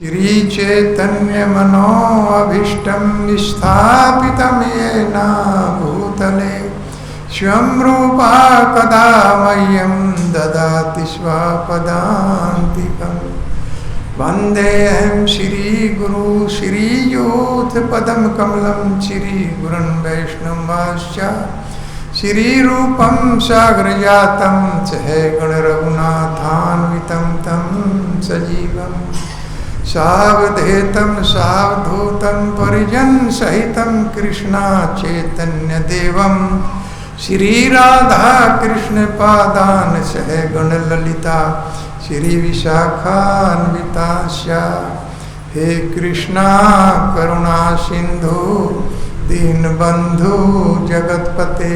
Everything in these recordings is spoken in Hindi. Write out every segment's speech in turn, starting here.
श्री चैतन्य मनोभीष्टं स्थापितं येन भूतले स्वयं रूपा कदा मह्यं ददाति स्वपदान्तिकं। वन्देऽहं श्रीगुरु श्रीयोथपदं कमलं श्रीगुरुन् वैष्णवांश्च श्रीरूपं साग्रजातं सहगणरघुनाथान्वितं तं सजीवम् सावधेतं सावधूतं परिजन सहितं कृष्णा चैतन्य देवं श्रीराधा कृष्ण पादान सह गण ललिता श्री विशाखान्विताश्च। हे कृष्णा करुणा सिंधु दीनबंधु जगतपते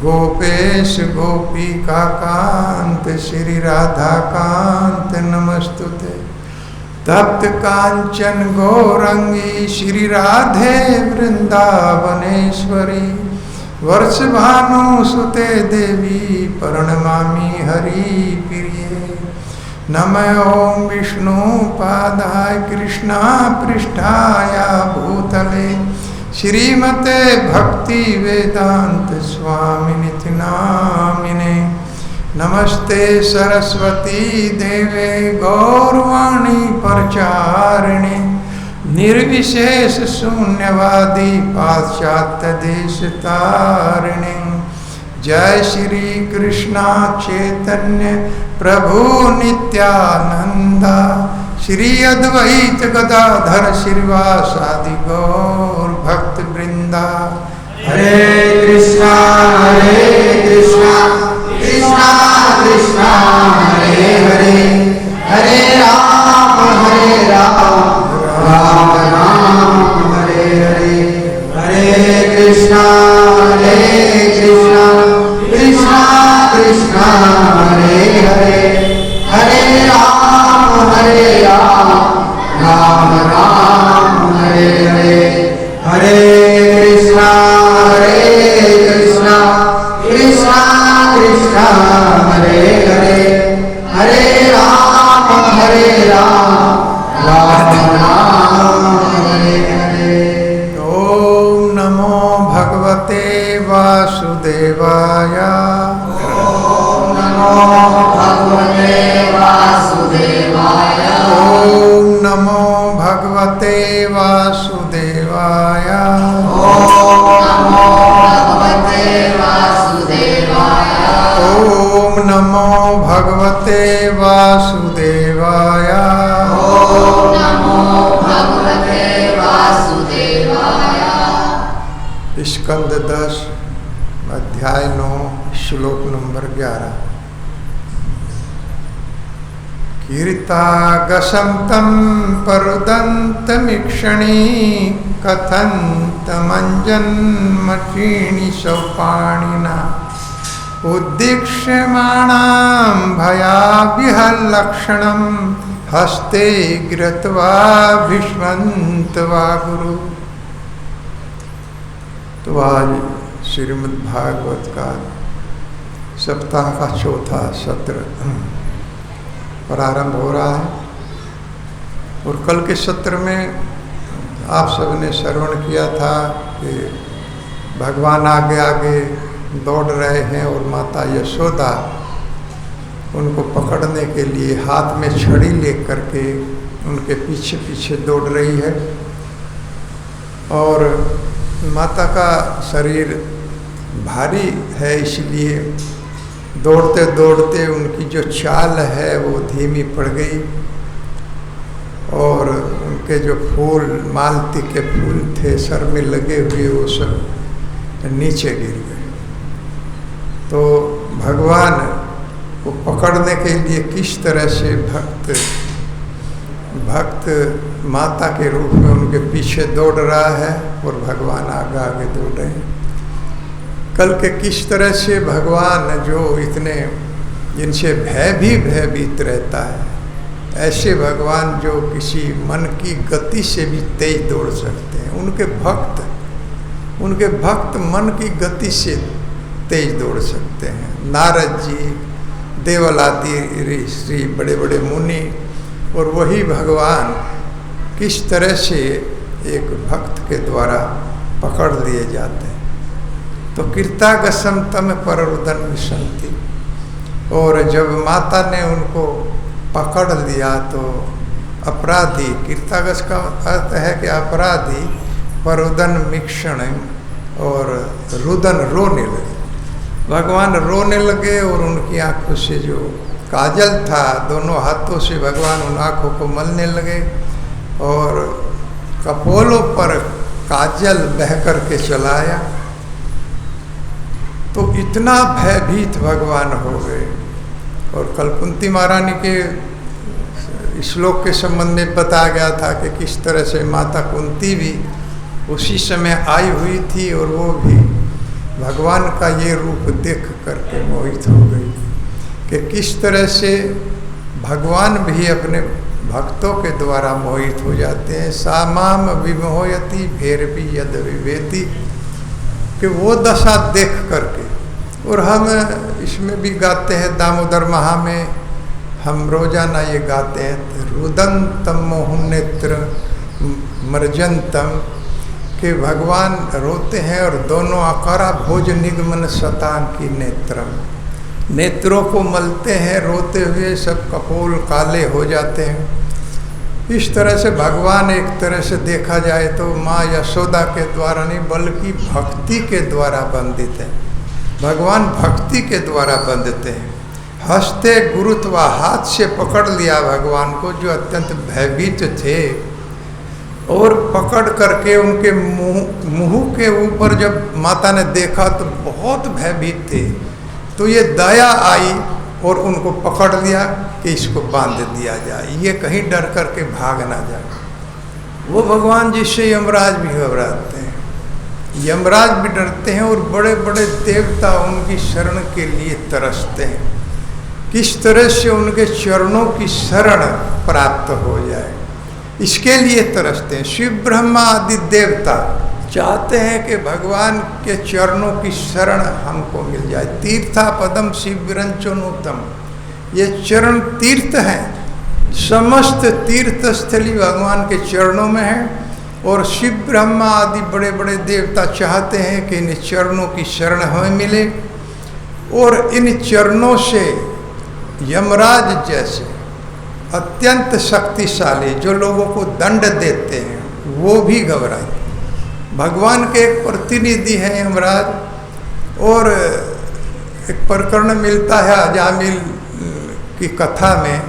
गोपेश गोपिका कांत श्री राधा कांत नमस्तुते। तप्त कांचन गौरंगी श्री राधे वृंदावनेश्वरी वर्षभानु सुते देवी प्रणमामि हरि प्रिये। नमः ओं विष्णु पादाय कृष्णा पृष्ठाय भूतले श्रीमते भक्ति वेदांत स्वामिनिति नामिने। नमस्ते सरस्वती देवे गौरवाणी प्रचारिणे निर्विशेष शून्यवादी पाश्चात्य देश तारिणे। जय श्री कृष्णा चैतन्य प्रभु नित्यानंद श्री अद्वैत गदाधर श्रीवासादि गौर भक्त वृंदा। हरे कृष्णा कृष्णा कृष्णा हरे हरे हरे राम राम राम हरे हरे। हरे कृष्णा कृष्णा कृष्णा हरे हरे हरे राम राम राम हरे हरे। हरे कृष्णा कृष्णा कृष्णा हरे हरे हरे राम राम हरे हरे। ओम नमो भगवते वासुदेवाय। ओम नमो भगवते वासुदेवाय। ओम नमो भगवते वासुदेवाय। ओम नमो भगवते वासुदेवाय। ओम नमो भगवते वासुदेवाय। ओम नमो भगवते वासुदेवाय। स्कंद 10 अध्याय 9 श्लोक नंबर 11। कीर्तागसं तं परुदन्तमीक्षणी कथन्तमञ्जन्मक्षीणि सौपाणिना उद्दीक्ष्यमाणां भयाविहल्लक्षणं हस्ते गृत्वा भीष्मन्त्वा गुरु। तो आज श्रीमद् भागवत का सप्ताह का चौथा सत्र प्रारंभ हो रहा है। और कल के सत्र में आप सबने श्रवण किया था कि भगवान आगे आगे दौड़ रहे हैं और माता यशोदा उनको पकड़ने के लिए हाथ में छड़ी लेकर के उनके पीछे पीछे दौड़ रही है। और माता का शरीर भारी है, इसलिए दौड़ते दौड़ते उनकी जो चाल है वो धीमी पड़ गई और उनके जो फूल मालती के फूल थे सर में लगे हुए वो सब नीचे गिर गए। तो भगवान को पकड़ने के लिए किस तरह से भक्त माता के रूप में उनके पीछे दौड़ रहा है और भगवान आगे आगे दौड़ रहे हैं। कल के किस तरह से भगवान जो इतने जिनसे भयभीत रहता है, ऐसे भगवान जो किसी मन की गति से भी तेज दौड़ सकते हैं। उनके भक्त मन की गति से तेज दौड़ सकते हैं। नारद जी, देवल आदि ऋषि, बड़े बड़े मुनि और वही भगवान किस तरह से एक भक्त के द्वारा पकड़ लिए जाते हैं। तो कीर्तागसम तम पररुदन विसंति, और जब माता ने उनको पकड़ लिया तो अपराधी, कीर्तागस का अर्थ है कि अपराधी, परुदन मिक्षण, और रुदन रोने लगे। भगवान रोने लगे और उनकी आंखों से जो काजल था दोनों हाथों से भगवान उन आंखों को मलने लगे और कपोलों पर काजल बह कर के चलाया। तो इतना भयभीत भगवान हो गए। और कल कुंती महारानी के श्लोक के संबंध में बताया गया था कि किस तरह से माता कुंती भी उसी समय आई हुई थी और वो भी भगवान का ये रूप देख करके मोहित हो गई कि किस तरह से भगवान भी अपने भक्तों के द्वारा मोहित हो जाते हैं। सामाम विमोहयति भैरवी यद विवेति, कि वो दशा देख करके। और हम इसमें भी गाते हैं, दामोदर महा में हम रोजाना ये गाते हैं, रुदंतम मोहन नेत्र मर्जंतम, कि भगवान रोते हैं और दोनों आकारा भोज निगमन शतान की नेत्रम, नेत्रों को मलते हैं रोते हुए, सब कपोल काले हो जाते हैं। इस तरह से भगवान एक तरह से देखा जाए तो माँ यशोदा के द्वारा नहीं बल्कि भक्ति के द्वारा बंधित है। भगवान भक्ति के द्वारा बंधते हैं। हंसते गुरुत्व हाथ से पकड़ लिया भगवान को जो अत्यंत भयभीत थे, और पकड़ करके उनके मुंह के ऊपर जब माता ने देखा तो बहुत भयभीत थे। तो ये दया आई और उनको पकड़ लिया कि इसको बांध दिया जाए, ये कहीं डर करके भाग ना जाए। वो भगवान जिससे यमराज भी घबराते हैं, यमराज भी डरते हैं, और बड़े बड़े देवता उनकी शरण के लिए तरसते हैं, किस तरह से उनके चरणों की शरण प्राप्त हो जाए, इसके लिए तरसते हैं। शिव ब्रह्मा आदि देवता चाहते हैं कि भगवान के चरणों की शरण हमको मिल जाए। तीर्था पदम शिवरंचनोत्तम, ये चरण तीर्थ हैं, समस्त तीर्थ स्थली भगवान के चरणों में है। और शिव ब्रह्मा आदि बड़े बड़े देवता चाहते हैं कि इन चरणों की शरण हमें मिले, और इन चरणों से यमराज जैसे अत्यंत शक्तिशाली जो लोगों को दंड देते हैं वो भी घबराए। भगवान के एक प्रतिनिधि हैं यमराज, और एक प्रकरण मिलता है अजामिल की कथा में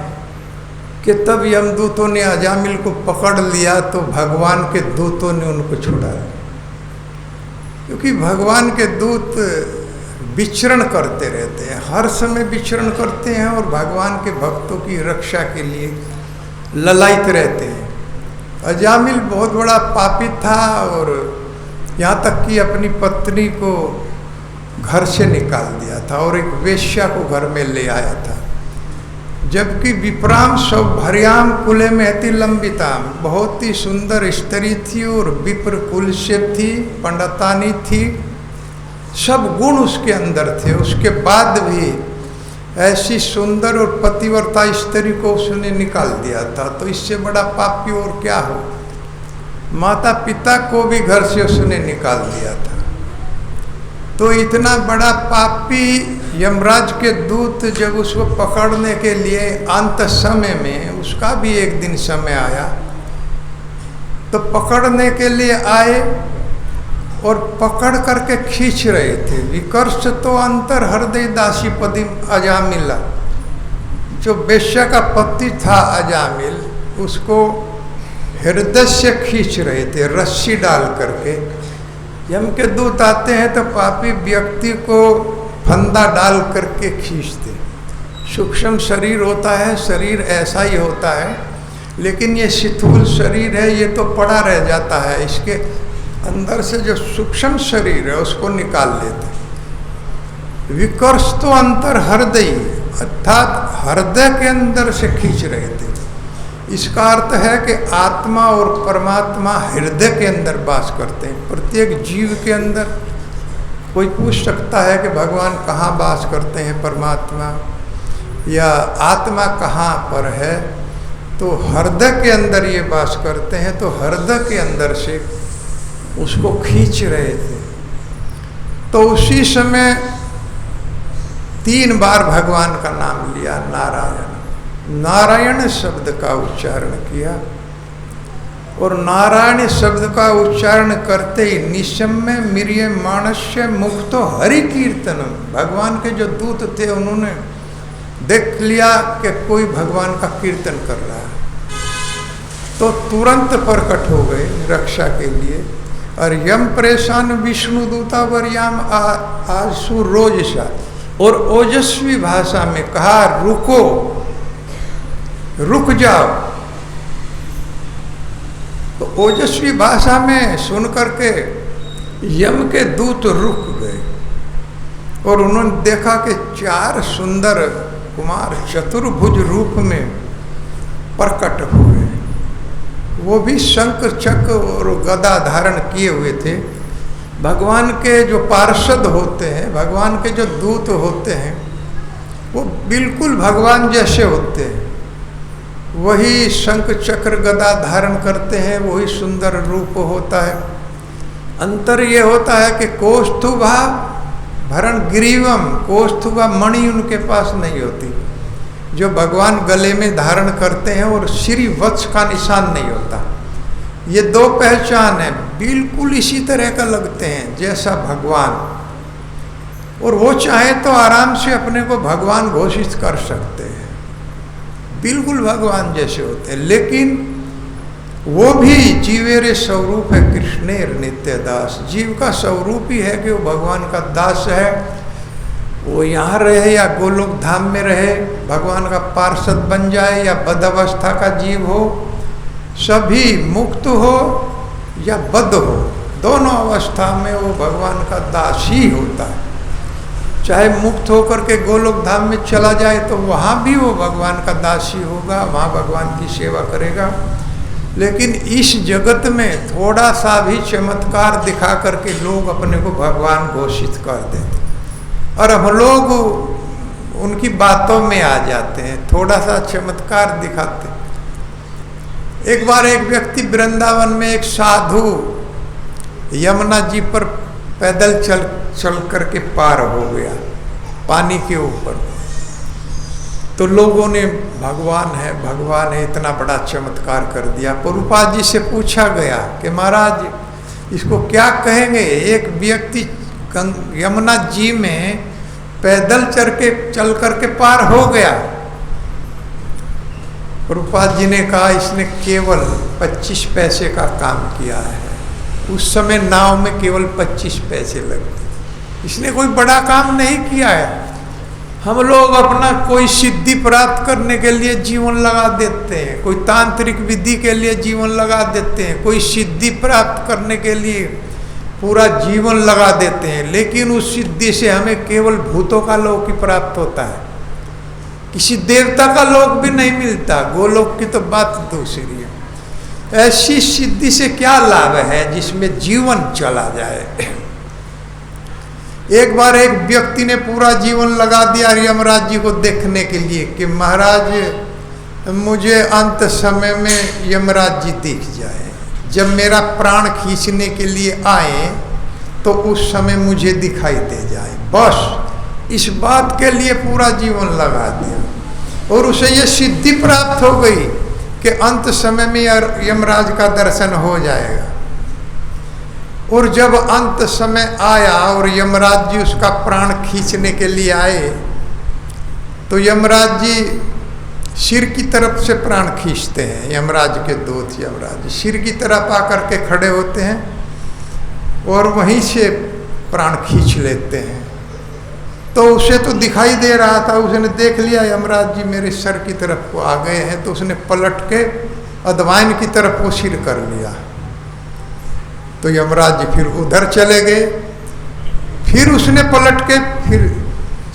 कि तब यमदूतों ने अजामिल को पकड़ लिया तो भगवान के दूतों ने उनको छुड़ाया, क्योंकि भगवान के दूत विचरण करते रहते हैं, हर समय विचरण करते हैं और भगवान के भक्तों की रक्षा के लिए ललायित रहते हैं। अजामिल बहुत बड़ा पापी था और यहाँ तक कि अपनी पत्नी को घर से निकाल दिया था और एक वेश्या को घर में ले आया था, जबकि विप्राम सौभर्याम कुले में थी लंबिताम, बहुत ही सुंदर स्त्री थी और विप्र कुल से थी, पंडितानी थी, सब गुण उसके अंदर थे। उसके बाद भी ऐसी सुंदर और पतिव्रता स्त्री को उसने निकाल दिया था, तो इससे बड़ा पापी और क्या हो। माता पिता को भी घर से उसने निकाल दिया था। तो इतना बड़ा पापी यमराज के दूत जब उसको पकड़ने के लिए अंत समय में, उसका भी एक दिन समय आया, तो पकड़ने के लिए आए और पकड़ करके खींच रहे थे। विकर्ष तो अंतर हृदय दासी पदी अजामिला, जो वेश्या का पति था अजामिल, उसको हृदय से खींच रहे थे रस्सी डाल करके। यम के दूत आते हैं तो पापी व्यक्ति को फंदा डाल करके खींचते। सूक्ष्म शरीर होता है, शरीर ऐसा ही होता है, लेकिन ये शिथुल शरीर है, ये तो पड़ा रह जाता है। इसके अंदर से जो सूक्ष्म शरीर है उसको निकाल लेते। विकर्ष तो अंतर हृदय, अर्थात हृदय के अंदर से खींच रहे थे। इसका अर्थ है कि आत्मा और परमात्मा हृदय के अंदर वास करते हैं, प्रत्येक जीव के अंदर। कोई पूछ सकता है कि भगवान कहाँ वास करते हैं, परमात्मा या आत्मा कहाँ पर है, तो हृदय के अंदर ये वास करते हैं, तो हृदय के अंदर से उसको खींच रहे थे। तो उसी समय 3 बार भगवान का नाम लिया, नारायण। नारायण शब्द का उच्चारण किया, और नारायण शब्द का उच्चारण करते ही निशम्य मिरिय मानस्य मुक्तो हरि कीर्तनम, भगवान के जो दूत थे उन्होंने देख लिया कि कोई भगवान का कीर्तन कर रहा है, तो तुरंत प्रकट हो गए रक्षा के लिए। और यम परेशान विष्णु दूतावरयाम आसु रोजसा, और ओजस्वी भाषा में कहा रुको, रुक जाओ। तो ओजस्वी भाषा में सुन करके यम के दूत रुक गए, और उन्होंने देखा कि 4 सुंदर कुमार चतुर्भुज रूप में प्रकट हुए। वो भी शंख चक्र और गदा धारण किए हुए थे। भगवान के जो पार्षद होते हैं, भगवान के जो दूत होते हैं, वो बिल्कुल भगवान जैसे होते हैं। वही शंख चक्र गदा धारण करते हैं, वही सुंदर रूप होता है। अंतर ये होता है कि कौस्तुभा भरण ग्रीवम, कौस्तुभा मणि उनके पास नहीं होती जो भगवान गले में धारण करते हैं, और श्री वत्स का निशान नहीं होता। ये 2 पहचान है, बिल्कुल इसी तरह का लगते हैं जैसा भगवान। और वो चाहे तो आराम से अपने को भगवान घोषित कर सकते हैं, बिल्कुल भगवान जैसे होते हैं। लेकिन वो भी जीवेरे स्वरूप है, कृष्णेर नित्य दास। जीव का स्वरूप ही है कि वो भगवान का दास है। वो यहाँ रहे या गोलोक धाम में रहे, भगवान का पार्षद बन जाए या बद्ध अवस्था का जीव हो, सभी मुक्त हो या बद्ध हो, दोनों अवस्था में वो भगवान का दास ही होता है। चाहे मुक्त होकर के गोलोक धाम में चला जाए तो वहाँ भी वो भगवान का दास ही होगा, वहाँ भगवान की सेवा करेगा। लेकिन इस जगत में थोड़ा सा भी चमत्कार दिखा करके लोग अपने को भगवान घोषित कर देते, और हम लोग उनकी बातों में आ जाते हैं, थोड़ा सा चमत्कार दिखाते। एक बार एक व्यक्ति वृंदावन में, एक साधु यमुना जी पर पैदल चल करके पार हो गया पानी के ऊपर। तो लोगों ने भगवान है इतना बड़ा चमत्कार कर दिया। प्रभुपाद जी से पूछा गया कि महाराज इसको क्या कहेंगे, एक व्यक्ति यमुना जी में पैदल चल करके पार हो गया। प्रभुपाद जी ने कहा इसने केवल 25 पैसे का काम किया है। उस समय नाव में केवल 25 पैसे लगते, इसने कोई बड़ा काम नहीं किया है। हम लोग अपना कोई सिद्धि प्राप्त करने के लिए जीवन लगा देते हैं, कोई तांत्रिक विधि के लिए जीवन लगा देते हैं, कोई सिद्धि प्राप्त करने के लिए पूरा जीवन लगा देते हैं, लेकिन उस सिद्धि से हमें केवल भूतों का लोक ही प्राप्त होता है, किसी देवता का लोक भी नहीं मिलता। गोलोक की तो बात दूसरी है। ऐसी सिद्धि से क्या लाभ है जिसमें जीवन चला जाए। एक बार एक व्यक्ति ने पूरा जीवन लगा दिया यमराज जी को देखने के लिए कि महाराज मुझे अंत समय में यमराज जी दिख जाए, जब मेरा प्राण खींचने के लिए आए तो उस समय मुझे दिखाई दे जाए। बस इस बात के लिए पूरा जीवन लगा दिया और उसे ये सिद्धि प्राप्त हो गई कि अंत समय में यमराज का दर्शन हो जाएगा। और जब अंत समय आया और यमराज जी उसका प्राण खींचने के लिए आए तो यमराज जी सिर की तरफ से प्राण खींचते हैं। यमराज के दूत यमराज सिर की तरफ आकर के खड़े होते हैं और वहीं से प्राण खींच लेते हैं। तो उसे तो दिखाई दे रहा था, उसने देख लिया यमराज जी मेरे सर की तरफ को आ गए हैं, तो उसने पलट के अदवाइन की तरफ वो सिर कर लिया। तो यमराज जी फिर उधर चले गए, फिर उसने पलट के फिर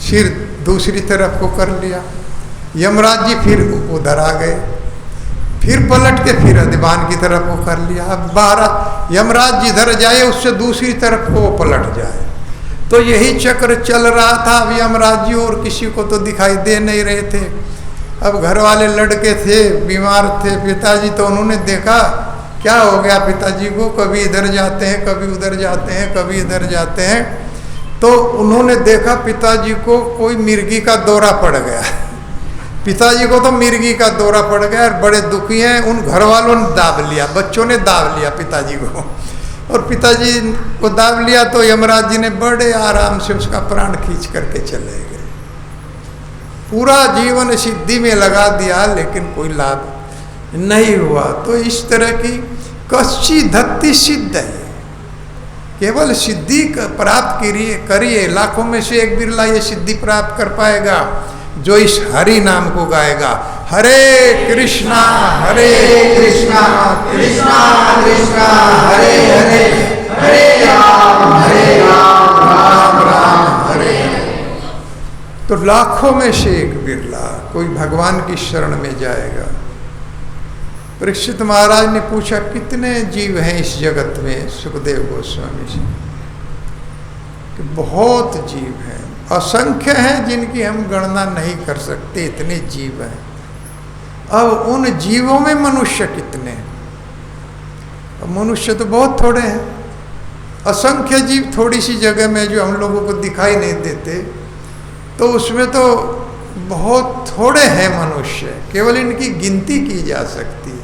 सिर दूसरी तरफ को कर लिया। यमराज जी फिर उधर आ गए, फिर पलट के फिर अदवाइन की तरफ को कर लिया। अब 12 यमराज जी इधर जाए उससे दूसरी तरफ को वो पलट जाए। तो यही चक्र चल रहा था। अब यमराज जी और किसी को तो दिखाई दे नहीं रहे थे। अब घर वाले लड़के थे, बीमार थे पिताजी, तो उन्होंने देखा क्या हो गया पिताजी को, कभी इधर जाते हैं, कभी उधर जाते हैं, कभी इधर जाते हैं। तो उन्होंने देखा पिताजी को कोई मिर्गी का दौरा पड़ गया। पिताजी को तो मिर्गी का दौरा पड़ गया और बड़े दुखी हैं। उन घर वालों ने दाब लिया, बच्चों ने दाब लिया पिताजी को, और पिताजी को दाब लिया तो यमराज जी ने बड़े आराम से उसका प्राण खींच करके चले गए। पूरा जीवन सिद्धि में लगा दिया लेकिन कोई लाभ नहीं हुआ। तो इस तरह की कच्ची धत्ती सिद्ध है, केवल सिद्धि प्राप्त करिए। लाखों में से एक बिरला ये सिद्धि प्राप्त कर पाएगा जो इस हरि नाम को गाएगा। हरे कृष्णा कृष्णा कृष्णा हरे हरे, हरे राम राम राम हरे हरे। तो लाखों में से एक बिरला कोई भगवान की शरण में जाएगा। परीक्षित महाराज ने पूछा कितने जीव हैं इस जगत में सुखदेव गोस्वामी से, कि बहुत जीव हैं, असंख्य हैं, जिनकी हम गणना नहीं कर सकते, इतने जीव हैं। अब उन जीवों में मनुष्य कितने हैं? अब मनुष्य तो बहुत थोड़े हैं, असंख्य जीव थोड़ी सी जगह में जो हम लोगों को दिखाई नहीं देते, तो उसमें तो बहुत थोड़े हैं मनुष्य, केवल इनकी गिनती की जा सकती है।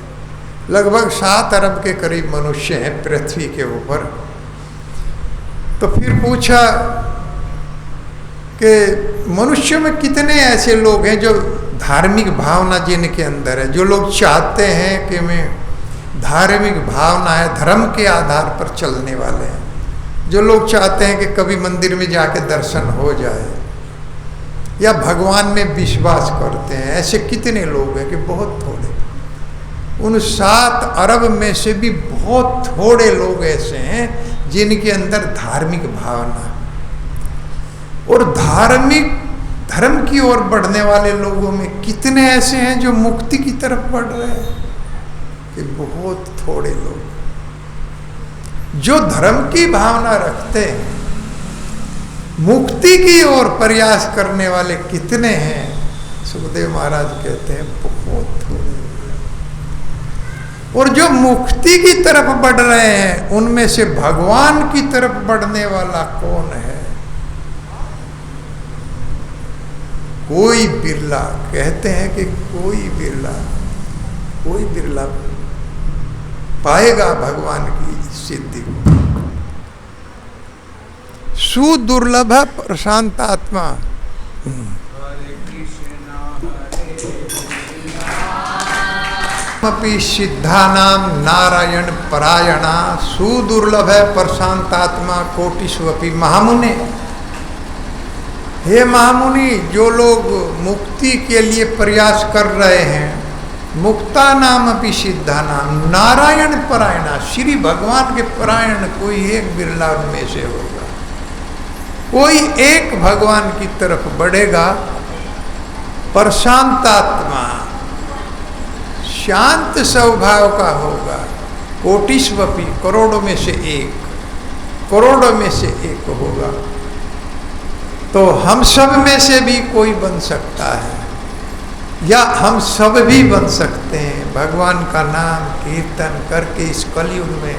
लगभग 7 अरब के करीब मनुष्य हैं पृथ्वी के ऊपर। तो फिर पूछा कि मनुष्य में कितने ऐसे लोग हैं जो धार्मिक भावना जिनके अंदर है, जो लोग चाहते हैं कि मैं धार्मिक भावना है, धर्म के आधार पर चलने वाले हैं, जो लोग चाहते हैं कि कभी मंदिर में जाके दर्शन हो जाए या भगवान में विश्वास करते हैं, ऐसे कितने लोग हैं? कि बहुत थोड़े। उन 7 अरब में से भी बहुत थोड़े लोग ऐसे हैं जिनके अंदर धार्मिक भावना, और धर्म की ओर बढ़ने वाले लोगों में कितने ऐसे हैं जो मुक्ति की तरफ बढ़ रहे हैं? कि बहुत थोड़े लोग। जो धर्म की भावना रखते हैं, मुक्ति की ओर प्रयास करने वाले कितने हैं? सुखदेव महाराज कहते हैं बहुत थोड़े। और जो मुक्ति की तरफ बढ़ रहे हैं, उनमें से भगवान की तरफ बढ़ने वाला कौन है? कोई बिरला। कहते हैं कि कोई बिरला पाएगा भगवान की सिद्धि को। सुदुर्लभ प्रशांतात्मा। अपि सिद्धानाम नारायण परायणा सुदुर्लभ है प्रशांतात्मा कोटिष्वपि महामुने। हे महामुनि, जो लोग मुक्ति के लिए प्रयास कर रहे हैं, मुक्ता नाम अपि सिद्धा नाम नारायण परायणा, श्री भगवान के परायण कोई एक बिरला उनमें से होगा। कोई एक भगवान की तरफ बढ़ेगा। प्रशांतात्मा, शांत स्वभाव का होगा। कोटिष्वपि, करोड़ों में से एक होगा। तो हम सब में से भी कोई बन सकता है, या हम सब भी बन सकते हैं। भगवान का नाम कीर्तन करके इस कलयुग में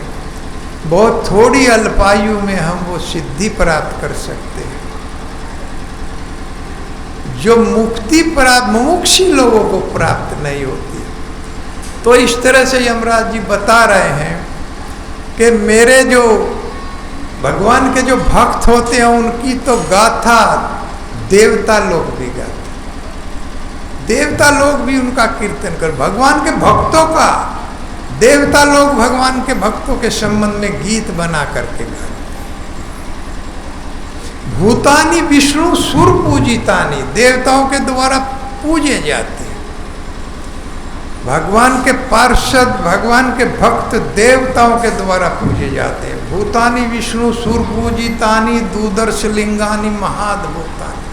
बहुत थोड़ी अल्पायु में हम वो सिद्धि प्राप्त कर सकते हैं जो मुक्ति प्राप्त मुमुक्षी लोगों को प्राप्त नहीं होती। तो इस तरह से यमराज जी बता रहे हैं कि मेरे जो भगवान के जो भक्त होते हैं, उनकी तो गाथा देवता लोग भी गाते, देवता लोग भी उनका कीर्तन कर। भगवान के भक्तों का देवता लोग भगवान के भक्तों के संबंध में गीत बना करके गाते। भूतानी विष्णु सुर पूजितानी, देवताओं के द्वारा पूजे जाते हैं। भगवान के पार्षद, भगवान के भक्त देवताओं के द्वारा पूजे जाते हैं। भूतानी विष्णु सुर पूजितानी दूदर्श लिंगानी महाद्भुतानी।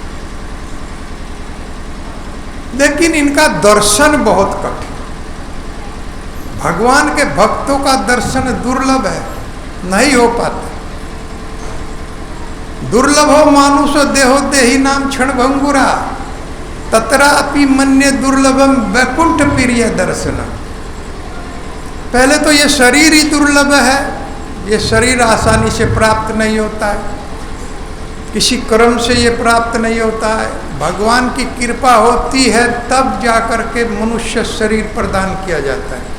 लेकिन इनका दर्शन बहुत कठिन। भगवान के भक्तों का दर्शन दुर्लभ है, नहीं हो पाता। दुर्लभ हो मानुष देहो देही नाम क्षण भंगुरा। तत्रापि मन्ये दुर्लभम वैकुंठ प्रिय दर्शनम। पहले तो ये शरीर ही दुर्लभ है, ये शरीर आसानी से प्राप्त नहीं होता है, किसी कर्म से ये प्राप्त नहीं होता है। भगवान की कृपा होती है तब जाकर के मनुष्य शरीर प्रदान किया जाता है।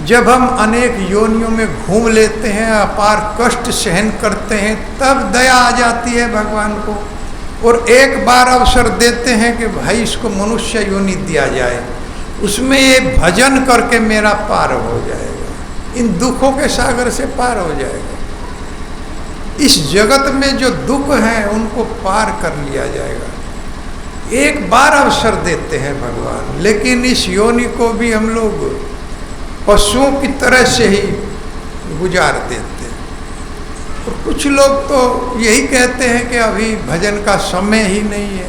जब हम अनेक योनियों में घूम लेते हैं, अपार कष्ट सहन करते हैं, तब दया आ जाती है भगवान को और एक बार अवसर देते हैं कि भाई इसको मनुष्य योनि दिया जाए, उसमें ये भजन करके मेरा पार हो जाएगा, इन दुखों के सागर से पार हो जाएगा। इस जगत में जो दुख हैं उनको पार कर लिया जाएगा। एक बार अवसर देते हैं भगवान, लेकिन इस योनि को भी हम लोग पशुओं की तरह से ही गुजार देते हैं। और कुछ लोग तो यही कहते हैं कि अभी भजन का समय ही नहीं है,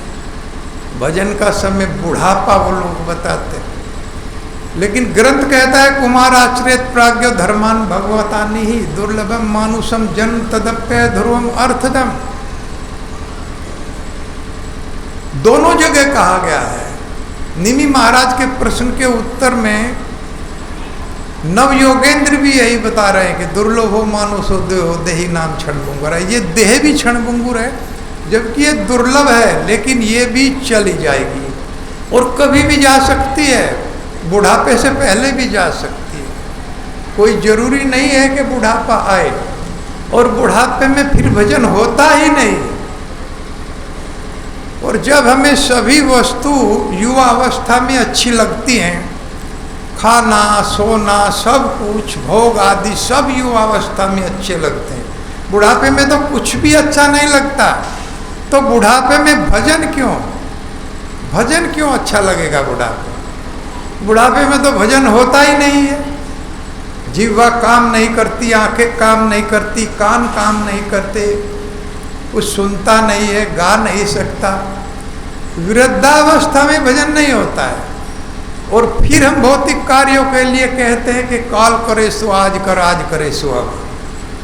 भजन का समय बुढ़ापा वो लोग बताते हैं। लेकिन ग्रंथ कहता है कुमार आश्रित प्राज्ञ धर्मान भगवतानि ही दुर्लभम मानुषम जन्म तदप्य ध्रुवम अर्थदम। दोनों जगह कहा गया है। निमि महाराज के प्रश्न के उत्तर में नव योगेंद्र भी यही बता रहे हैं कि दुर्लभो मानुषो देहो देही नाम क्षणभंगुर है। ये देह भी क्षणभंगुर है, जबकि ये दुर्लभ है, लेकिन ये भी चली जाएगी और कभी भी जा सकती है, बुढ़ापे से पहले भी जा सकती है। कोई जरूरी नहीं है कि बुढ़ापा आए, और बुढ़ापे में फिर भजन होता ही नहीं। और जब हमें सभी वस्तु युवा अवस्था में अच्छी लगती हैं, खाना सोना सब कुछ भोग आदि सब युवा अवस्था में अच्छे लगते हैं, बुढ़ापे में तो कुछ भी अच्छा नहीं लगता। तो बुढ़ापे में भजन क्यों, भजन क्यों अच्छा लगेगा बुढ़ापे? बुढ़ापे में तो भजन होता ही नहीं है। जीवा काम नहीं करती, आंखें काम नहीं करती, कान काम नहीं करते, कुछ सुनता नहीं है, गा नहीं सकता। वृद्धावस्था में भजन नहीं होता है। और फिर हम भौतिक कार्यों के लिए कहते हैं कि काल करे सो आज कर, आज करे सो अब,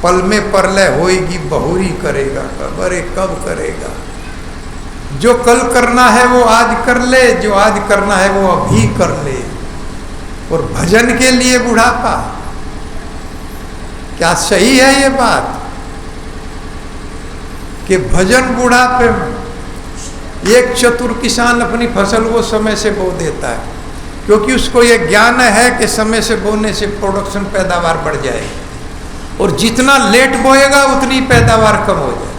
पल में परलय होएगी बहुरी करेगा कब, अरे कब करेगा। जो कल करना है वो आज कर ले, जो आज करना है वो अभी कर ले। और भजन के लिए बुढ़ापा, क्या सही है ये बात कि भजन बुढ़ापे में? एक चतुर किसान अपनी फसल वो समय से बो देता है, क्योंकि उसको ये ज्ञान है कि समय से बोने से प्रोडक्शन पैदावार बढ़ जाएगी, और जितना लेट बोएगा उतनी पैदावार कम हो जाएगी,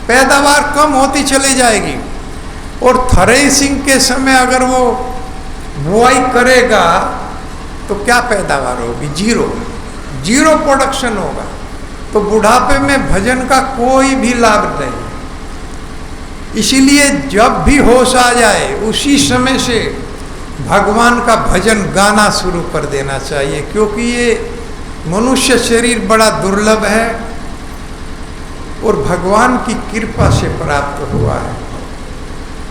पैदावार कम होती चली जाएगी। और थ्रेसिंग के समय अगर वो बुआई करेगा तो क्या पैदावार होगी? जीरो, जीरो प्रोडक्शन होगा। तो बुढ़ापे में भजन का कोई भी लाभ नहीं। इसीलिए जब भी होश आ जाए उसी समय से भगवान का भजन गाना शुरू कर देना चाहिए, क्योंकि ये मनुष्य शरीर बड़ा दुर्लभ है और भगवान की कृपा से प्राप्त हुआ है,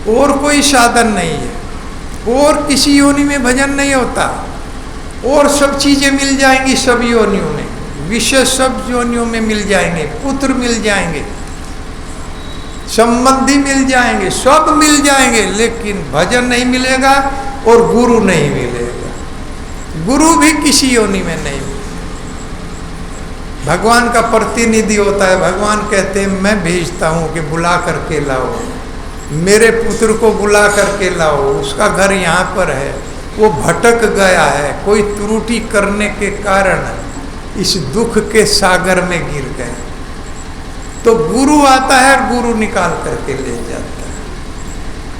और कोई साधन नहीं है, और किसी योनि में भजन नहीं होता। और सब चीज़ें मिल जाएंगी सब योनियों में, विषय सब योनियों में मिल जाएंगे, पुत्र मिल जाएंगे, संबंधी मिल जाएंगे, सब मिल जाएंगे, लेकिन भजन नहीं मिलेगा और गुरु नहीं मिलेगा। गुरु भी किसी योनि में नहीं मिलेगा। भगवान का प्रतिनिधि होता है, भगवान कहते हैं मैं भेजता हूँ कि बुला करके लाओ, मेरे पुत्र को बुला करके लाओ, उसका घर यहाँ पर है, वो भटक गया है, कोई त्रुटि करने के कारण इस दुख के सागर में गिर गए। तो गुरु आता है और गुरु निकाल करके ले जाता है।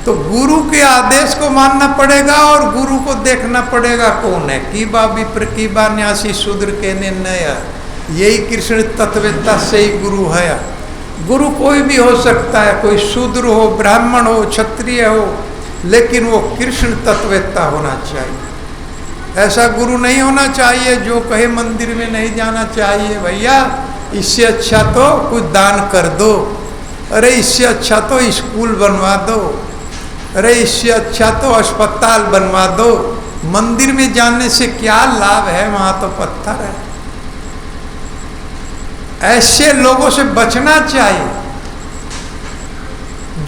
तो गुरु के आदेश को मानना पड़ेगा और गुरु को देखना पड़ेगा कौन है। कीबा विप्र कीबा न्यासी शूद्र के ने नया, यही कृष्ण तत्ववेत्ता से ही गुरु है। गुरु कोई भी हो सकता है, कोई शूद्र हो, ब्राह्मण हो, क्षत्रिय हो, लेकिन वो कृष्ण तत्ववेत्ता होना चाहिए। ऐसा गुरु नहीं होना चाहिए जो कहे मंदिर में नहीं जाना चाहिए, भैया इससे अच्छा तो कुछ दान कर दो, अरे इससे अच्छा तो स्कूल बनवा दो, अरे इससे अच्छा तो अस्पताल बनवा दो। मंदिर में जाने से क्या लाभ है, वहाँ तो पत्थर है। ऐसे लोगों से बचना चाहिए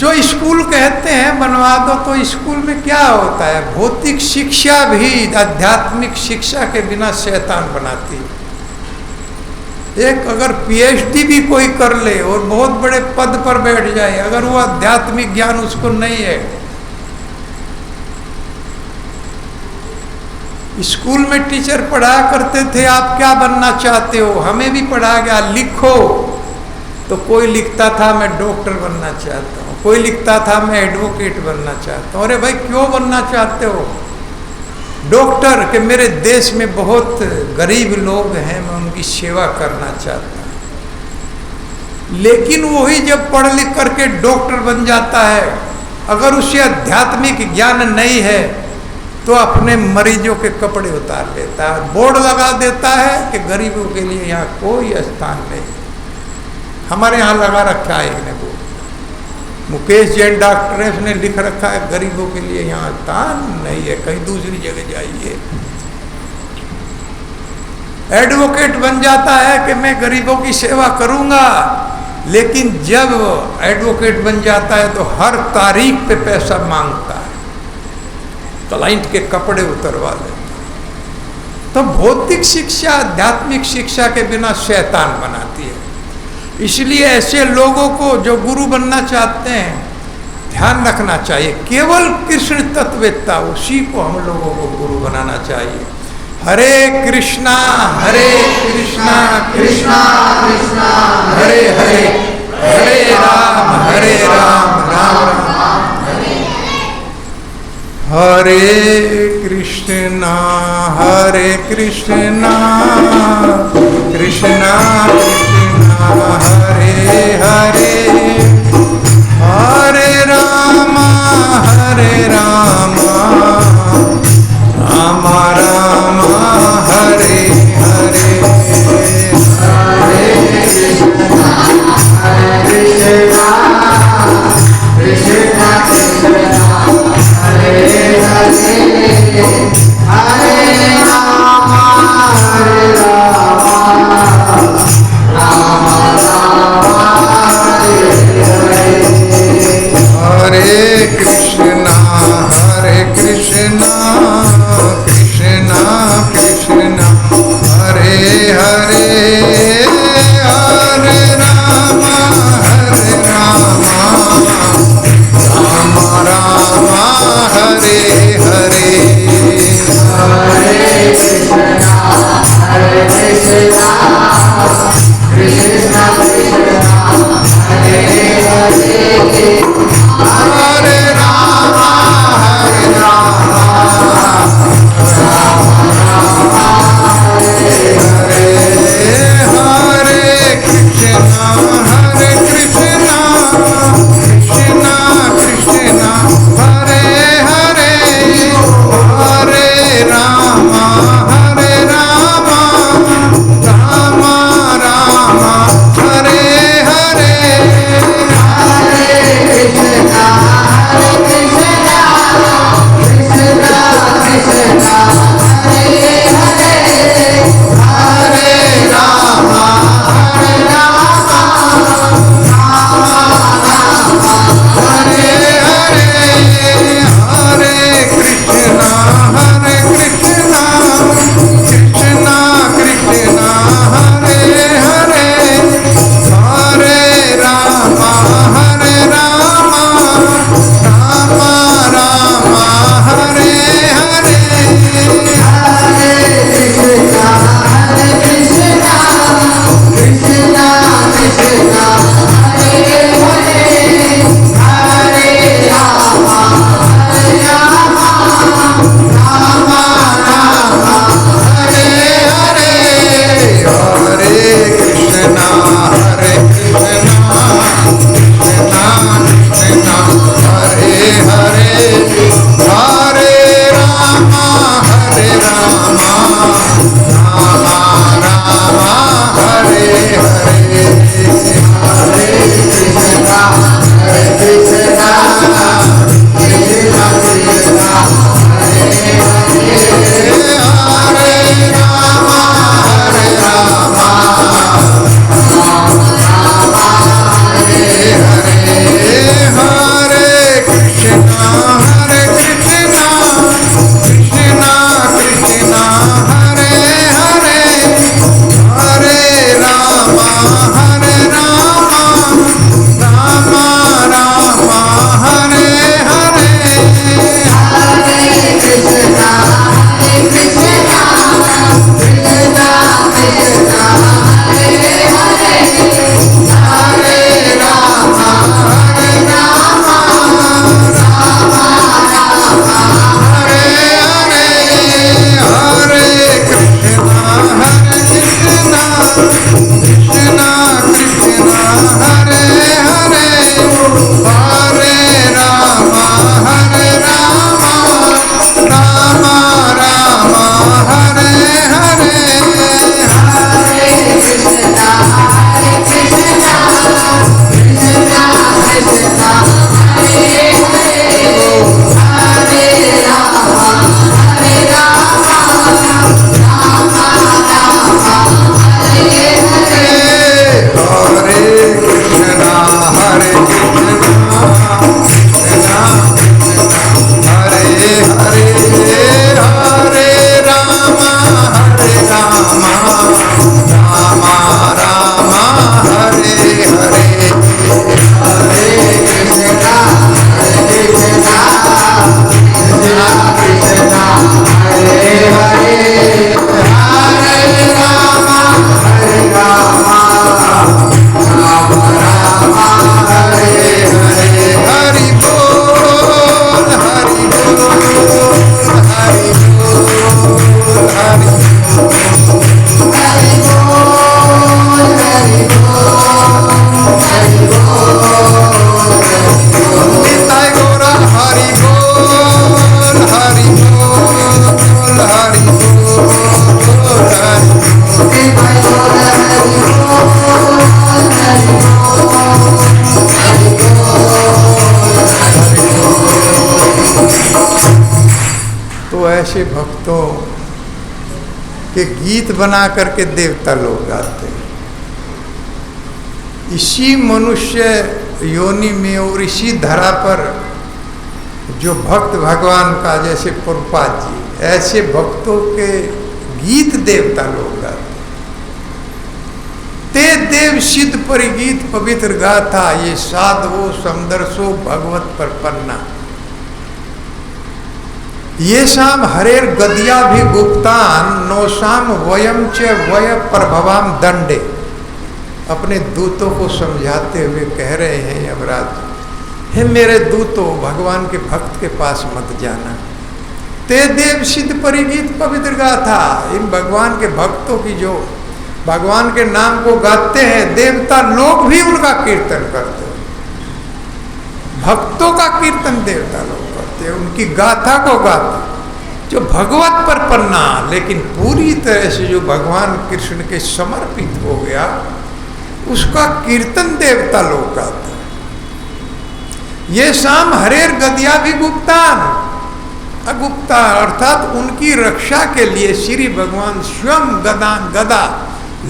जो स्कूल कहते हैं बनवा दो, तो स्कूल में क्या होता है? भौतिक शिक्षा भी आध्यात्मिक शिक्षा के बिना शैतान बनाती है। एक अगर पीएचडी भी कोई कर ले और बहुत बड़े पद पर बैठ जाए, अगर वो आध्यात्मिक ज्ञान उसको नहीं है, स्कूल में टीचर पढ़ाया करते थे आप क्या बनना चाहते हो, हमें भी पढ़ाया गया लिखो, तो कोई लिखता था मैं डॉक्टर बनना चाहता हूँ, कोई लिखता था मैं एडवोकेट बनना चाहता हूँ। अरे भाई क्यों बनना चाहते हो? डॉक्टर के मेरे देश में बहुत गरीब लोग हैं, मैं उनकी सेवा करना चाहता हूँ। लेकिन वही जब पढ़ लिख करके डॉक्टर बन जाता है, अगर उसे आध्यात्मिक ज्ञान नहीं है तो अपने मरीजों के कपड़े उतार लेता है, बोर्ड लगा देता है कि गरीबों के लिए यहाँ कोई स्थान नहीं। हमारे यहाँ लगा रखा है एक ने बोर्ड, मुकेश जैन डॉक्टर है, उसने लिख रखा है गरीबों के लिए यहाँ स्थान नहीं है, कहीं दूसरी जगह जाइए। एडवोकेट बन जाता है कि मैं गरीबों की सेवा करूंगा, लेकिन जब एडवोकेट बन जाता है तो हर तारीख पे पैसा मांगता है, क्लाइंट के कपड़े उतरवा देता है। तो भौतिक शिक्षा आध्यात्मिक शिक्षा के बिना शैतान बनाती है। इसलिए ऐसे लोगों को जो गुरु बनना चाहते हैं ध्यान रखना चाहिए, केवल कृष्ण तत्ववेत्ता उसी को हम लोगों को गुरु बनाना चाहिए। हरे कृष्णा कृष्णा कृष्णा कृष्णा हरे हरे, हरे राम राम राम हरे कृष्णा कृष्णा कृष्णा हरे हरे, हरे राम राम राम हरे हरे, हरे कृष्णा कृष्णा कृष्णा कृष्णा हरे हरे, हरे राम राम राम हरे हरे। हरे कृष्णा ऐसे भक्तों के गीत बना करके देवता लोग गाते हैं। इसी मनुष्य योनि में और इसी धरा पर जो भक्त भगवान का, जैसे प्रभुपाद जी, ऐसे भक्तों के गीत देवता लोग गाते। ते देव सिद्ध परिगीत पवित्र गाथा, ये साधवो समदर्शो भगवत परपन्ना। ये शाम हरेर गदिया भी गुप्तान, नो शाम वयम च वय प्रभवाम दंडे। अपने दूतों को समझाते हुए कह रहे हैं यमराज, हे मेरे दूतों, भगवान के भक्त के पास मत जाना। ते देव सिद्ध परिगीत पवित्र गाथा, इन भगवान के भक्तों की जो भगवान के नाम को गाते हैं, देवता लोग भी उनका कीर्तन करते हैं। भक्तों का कीर्तन देवता लोग करते हैं, उनकी गाथा को गाते, जो भगवत पर पन्ना, लेकिन पूरी तरह से जो भगवान कृष्ण के समर्पित हो गया, उसका कीर्तन देवता लोग गाते हैं। ये शाम हरेर गदिया भी गुप्तान, अगुप्ता अर्थात उनकी रक्षा के लिए श्री भगवान स्वयं गदा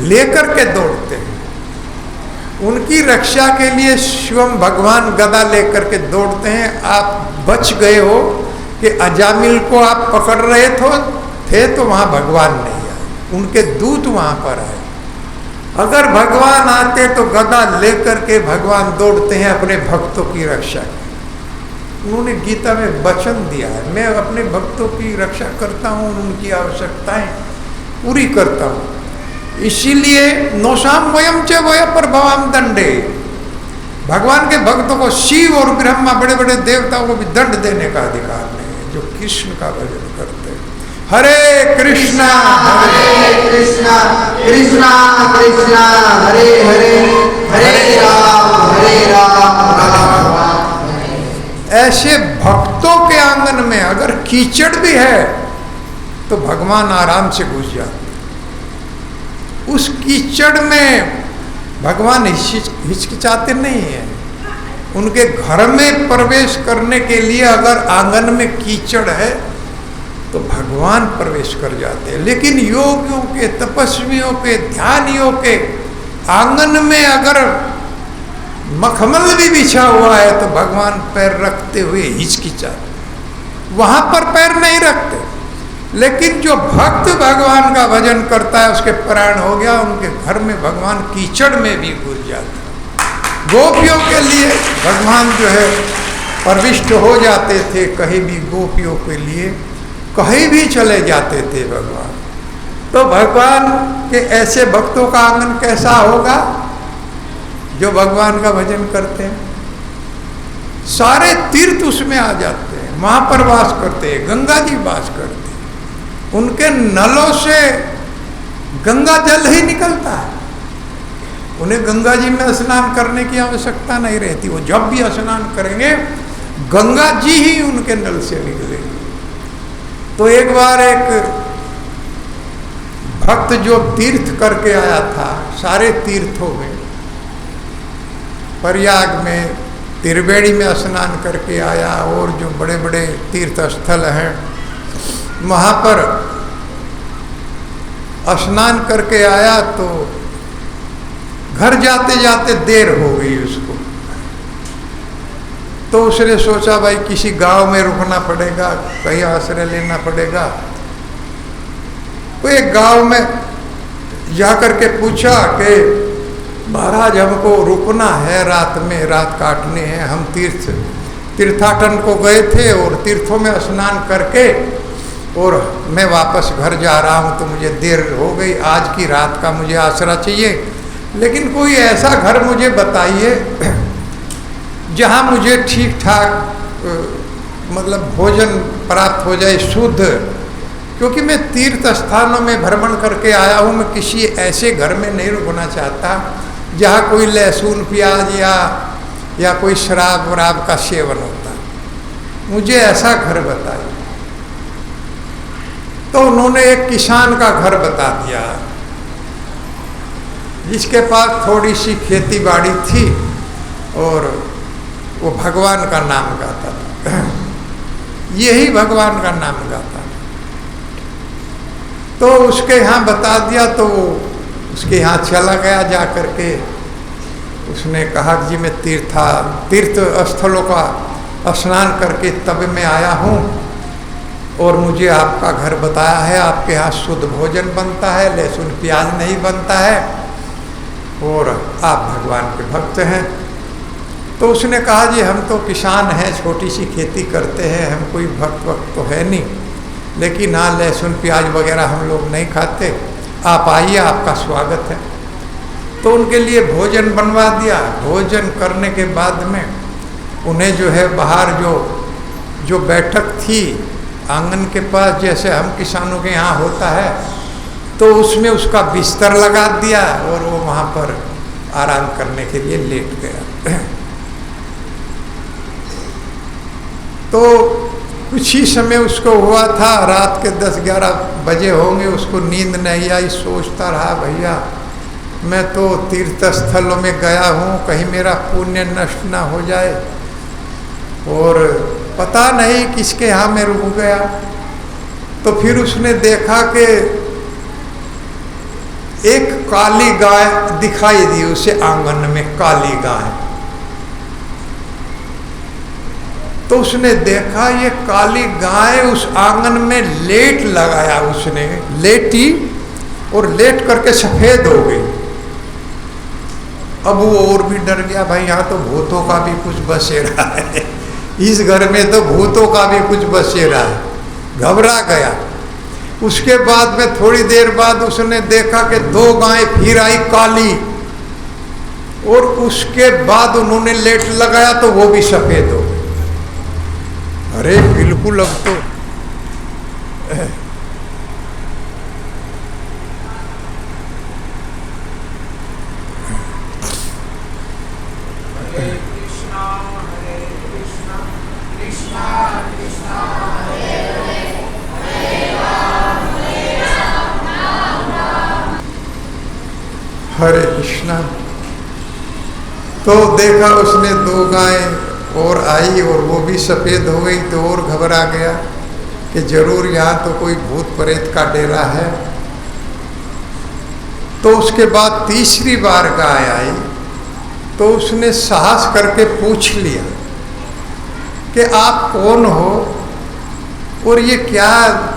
लेकर के दौड़ते हैं। उनकी रक्षा के लिए स्वयं भगवान गदा लेकर के दौड़ते हैं। आप बच गए हो कि अजामिल को आप पकड़ रहे थे तो वहाँ भगवान नहीं आए, उनके दूत वहाँ पर आए। अगर भगवान आते तो गदा लेकर के भगवान दौड़ते हैं अपने भक्तों की रक्षा की। उन्होंने गीता में वचन दिया है, मैं अपने भक्तों की रक्षा करता हूँ, उनकी आवश्यकताएं पूरी करता हूँ। इसीलिए नौशाम वयम च वय प्रभवाम दंडे, भगवान के भक्तों को, शिव और ब्रह्मा बड़े बड़े देवताओं को भी दंड देने का अधिकार नहीं है, जो कृष्ण का भजन करते हैं। हरे कृष्णा कृष्णा कृष्णा कृष्णा हरे हरे, हरे राम राम राम। ऐसे भक्तों के आंगन में अगर कीचड़ भी है तो भगवान आराम से घुस जाते। उस कीचड़ में भगवान हिचकिचाते नहीं है। उनके घर में प्रवेश करने के लिए अगर आंगन में कीचड़ है तो भगवान प्रवेश कर जाते हैं। लेकिन योगियों के, तपस्वियों के, ध्यानियों के आंगन में अगर मखमल भी बिछा हुआ है तो भगवान पैर रखते हुए हिचकिचाते, वहां पर पैर नहीं रखते। लेकिन जो भक्त भगवान का भजन करता है उसके प्राण हो गया, उनके घर में भगवान कीचड़ में भी घुस जाता है। गोपियों के लिए भगवान जो है प्रविष्ट हो जाते थे, कहीं भी गोपियों के लिए कहीं भी चले जाते थे भगवान। तो भगवान के ऐसे भक्तों का आंगन कैसा होगा जो भगवान का भजन करते हैं। सारे तीर्थ उसमें आ जाते हैं, वहां पर वास करते हैं। गंगा जी वास करते हैं, उनके नलों से गंगा जल ही निकलता है। उन्हें गंगा जी में स्नान करने की आवश्यकता नहीं रहती। वो जब भी स्नान करेंगे गंगा जी ही उनके नल से निकलेंगे। तो एक बार एक भक्त जो तीर्थ करके आया था, सारे तीर्थों में, प्रयाग में, त्रिवेणी में स्नान करके आया, और जो बड़े बड़े तीर्थ स्थल हैं वहाँ पर स्नान करके आया तो घर जाते जाते देर हो गई उसको। तो उसने सोचा भाई किसी गांव में रुकना पड़ेगा, कहीं आश्रय लेना पड़ेगा। तो एक गांव में जाकर के पूछा कि महाराज हमको रुकना है, रात में रात काटने हैं। हम तीर्थाटन को गए थे और तीर्थों में स्नान करके और मैं वापस घर जा रहा हूँ तो मुझे देर हो गई, आज की रात का मुझे आसरा चाहिए। लेकिन कोई ऐसा घर मुझे बताइए जहाँ मुझे ठीक ठाक मतलब भोजन प्राप्त हो जाए, शुद्ध। क्योंकि मैं तीर्थ स्थानों में भ्रमण करके आया हूँ, मैं किसी ऐसे घर में नहीं रुकना चाहता जहाँ कोई लहसुन प्याज या कोई शराब वराब का सेवन होता। मुझे ऐसा घर बताइए। तो उन्होंने एक किसान का घर बता दिया जिसके पास थोड़ी सी खेती बाड़ी थी और वो भगवान का नाम गाता था। यही भगवान का नाम गाता था। तो उसके यहाँ बता दिया, तो वो उसके यहाँ चला गया। जा कर के उसने कहा कि जी मैं तीर्थ स्थलों का स्नान करके तब मैं आया हूँ, और मुझे आपका घर बताया है, आपके यहाँ शुद्ध भोजन बनता है, लहसुन प्याज नहीं बनता है, और आप भगवान के भक्त हैं। तो उसने कहा जी हम तो किसान हैं, छोटी सी खेती करते हैं, हम कोई भक्त तो है नहीं, लेकिन हाँ लहसुन प्याज वगैरह हम लोग नहीं खाते, आप आइए, आपका स्वागत है। तो उनके लिए भोजन बनवा दिया। भोजन करने के बाद में उन्हें जो है बाहर जो बैठक थी आंगन के पास, जैसे हम किसानों के यहाँ होता है, तो उसमें उसका बिस्तर लगा दिया और वो वहाँ पर आराम करने के लिए लेट गया। तो कुछ ही समय उसको हुआ था, रात के 10-11 बजे होंगे, उसको नींद नहीं आई। सोचता रहा भैया मैं तो तीर्थ स्थलों में गया हूँ, कहीं मेरा पुण्य नष्ट ना हो जाए, और पता नहीं किसके यहाँ मैं रुक गया। तो फिर उसने देखा कि एक काली गाय दिखाई दी उसे आंगन में, काली गाय। तो उसने देखा ये काली गाय उस आंगन में लेट लगाया, उसने लेटी और लेट करके सफेद हो गई। अब वो और भी डर गया, भाई यहाँ तो भूतों का भी कुछ बसेरा है, इस घर में तो भूतों का भी कुछ बसेरा है, घबरा गया। उसके बाद में थोड़ी देर बाद उसने देखा कि 2 गायें फिर आई काली, और उसके बाद उन्होंने लेट लगाया तो वो भी सफेद हो गई। अरे बिल्कुल अब तो हरे कृष्णा। तो देखा उसने 2 गायें और आई और वो भी सफ़ेद हो गई, तो और घबरा गया कि जरूर यहाँ तो कोई भूत प्रेत का डेरा है। तो उसके बाद तीसरी बार गाय आई, तो उसने साहस करके पूछ लिया कि आप कौन हो, और ये क्या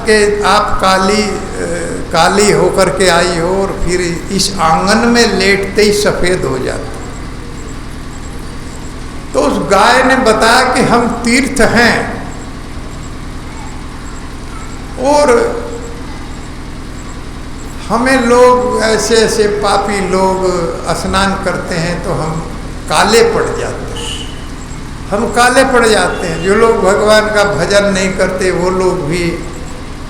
कि आप काली होकर के आई हो और फिर इस आंगन में लेटते ही सफ़ेद हो जाते। तो उस गाय ने बताया कि हम तीर्थ हैं, और हमें लोग ऐसे ऐसे पापी लोग स्नान करते हैं तो हम काले पड़ जाते हैं, हम काले पड़ जाते हैं। जो लोग भगवान का भजन नहीं करते वो लोग भी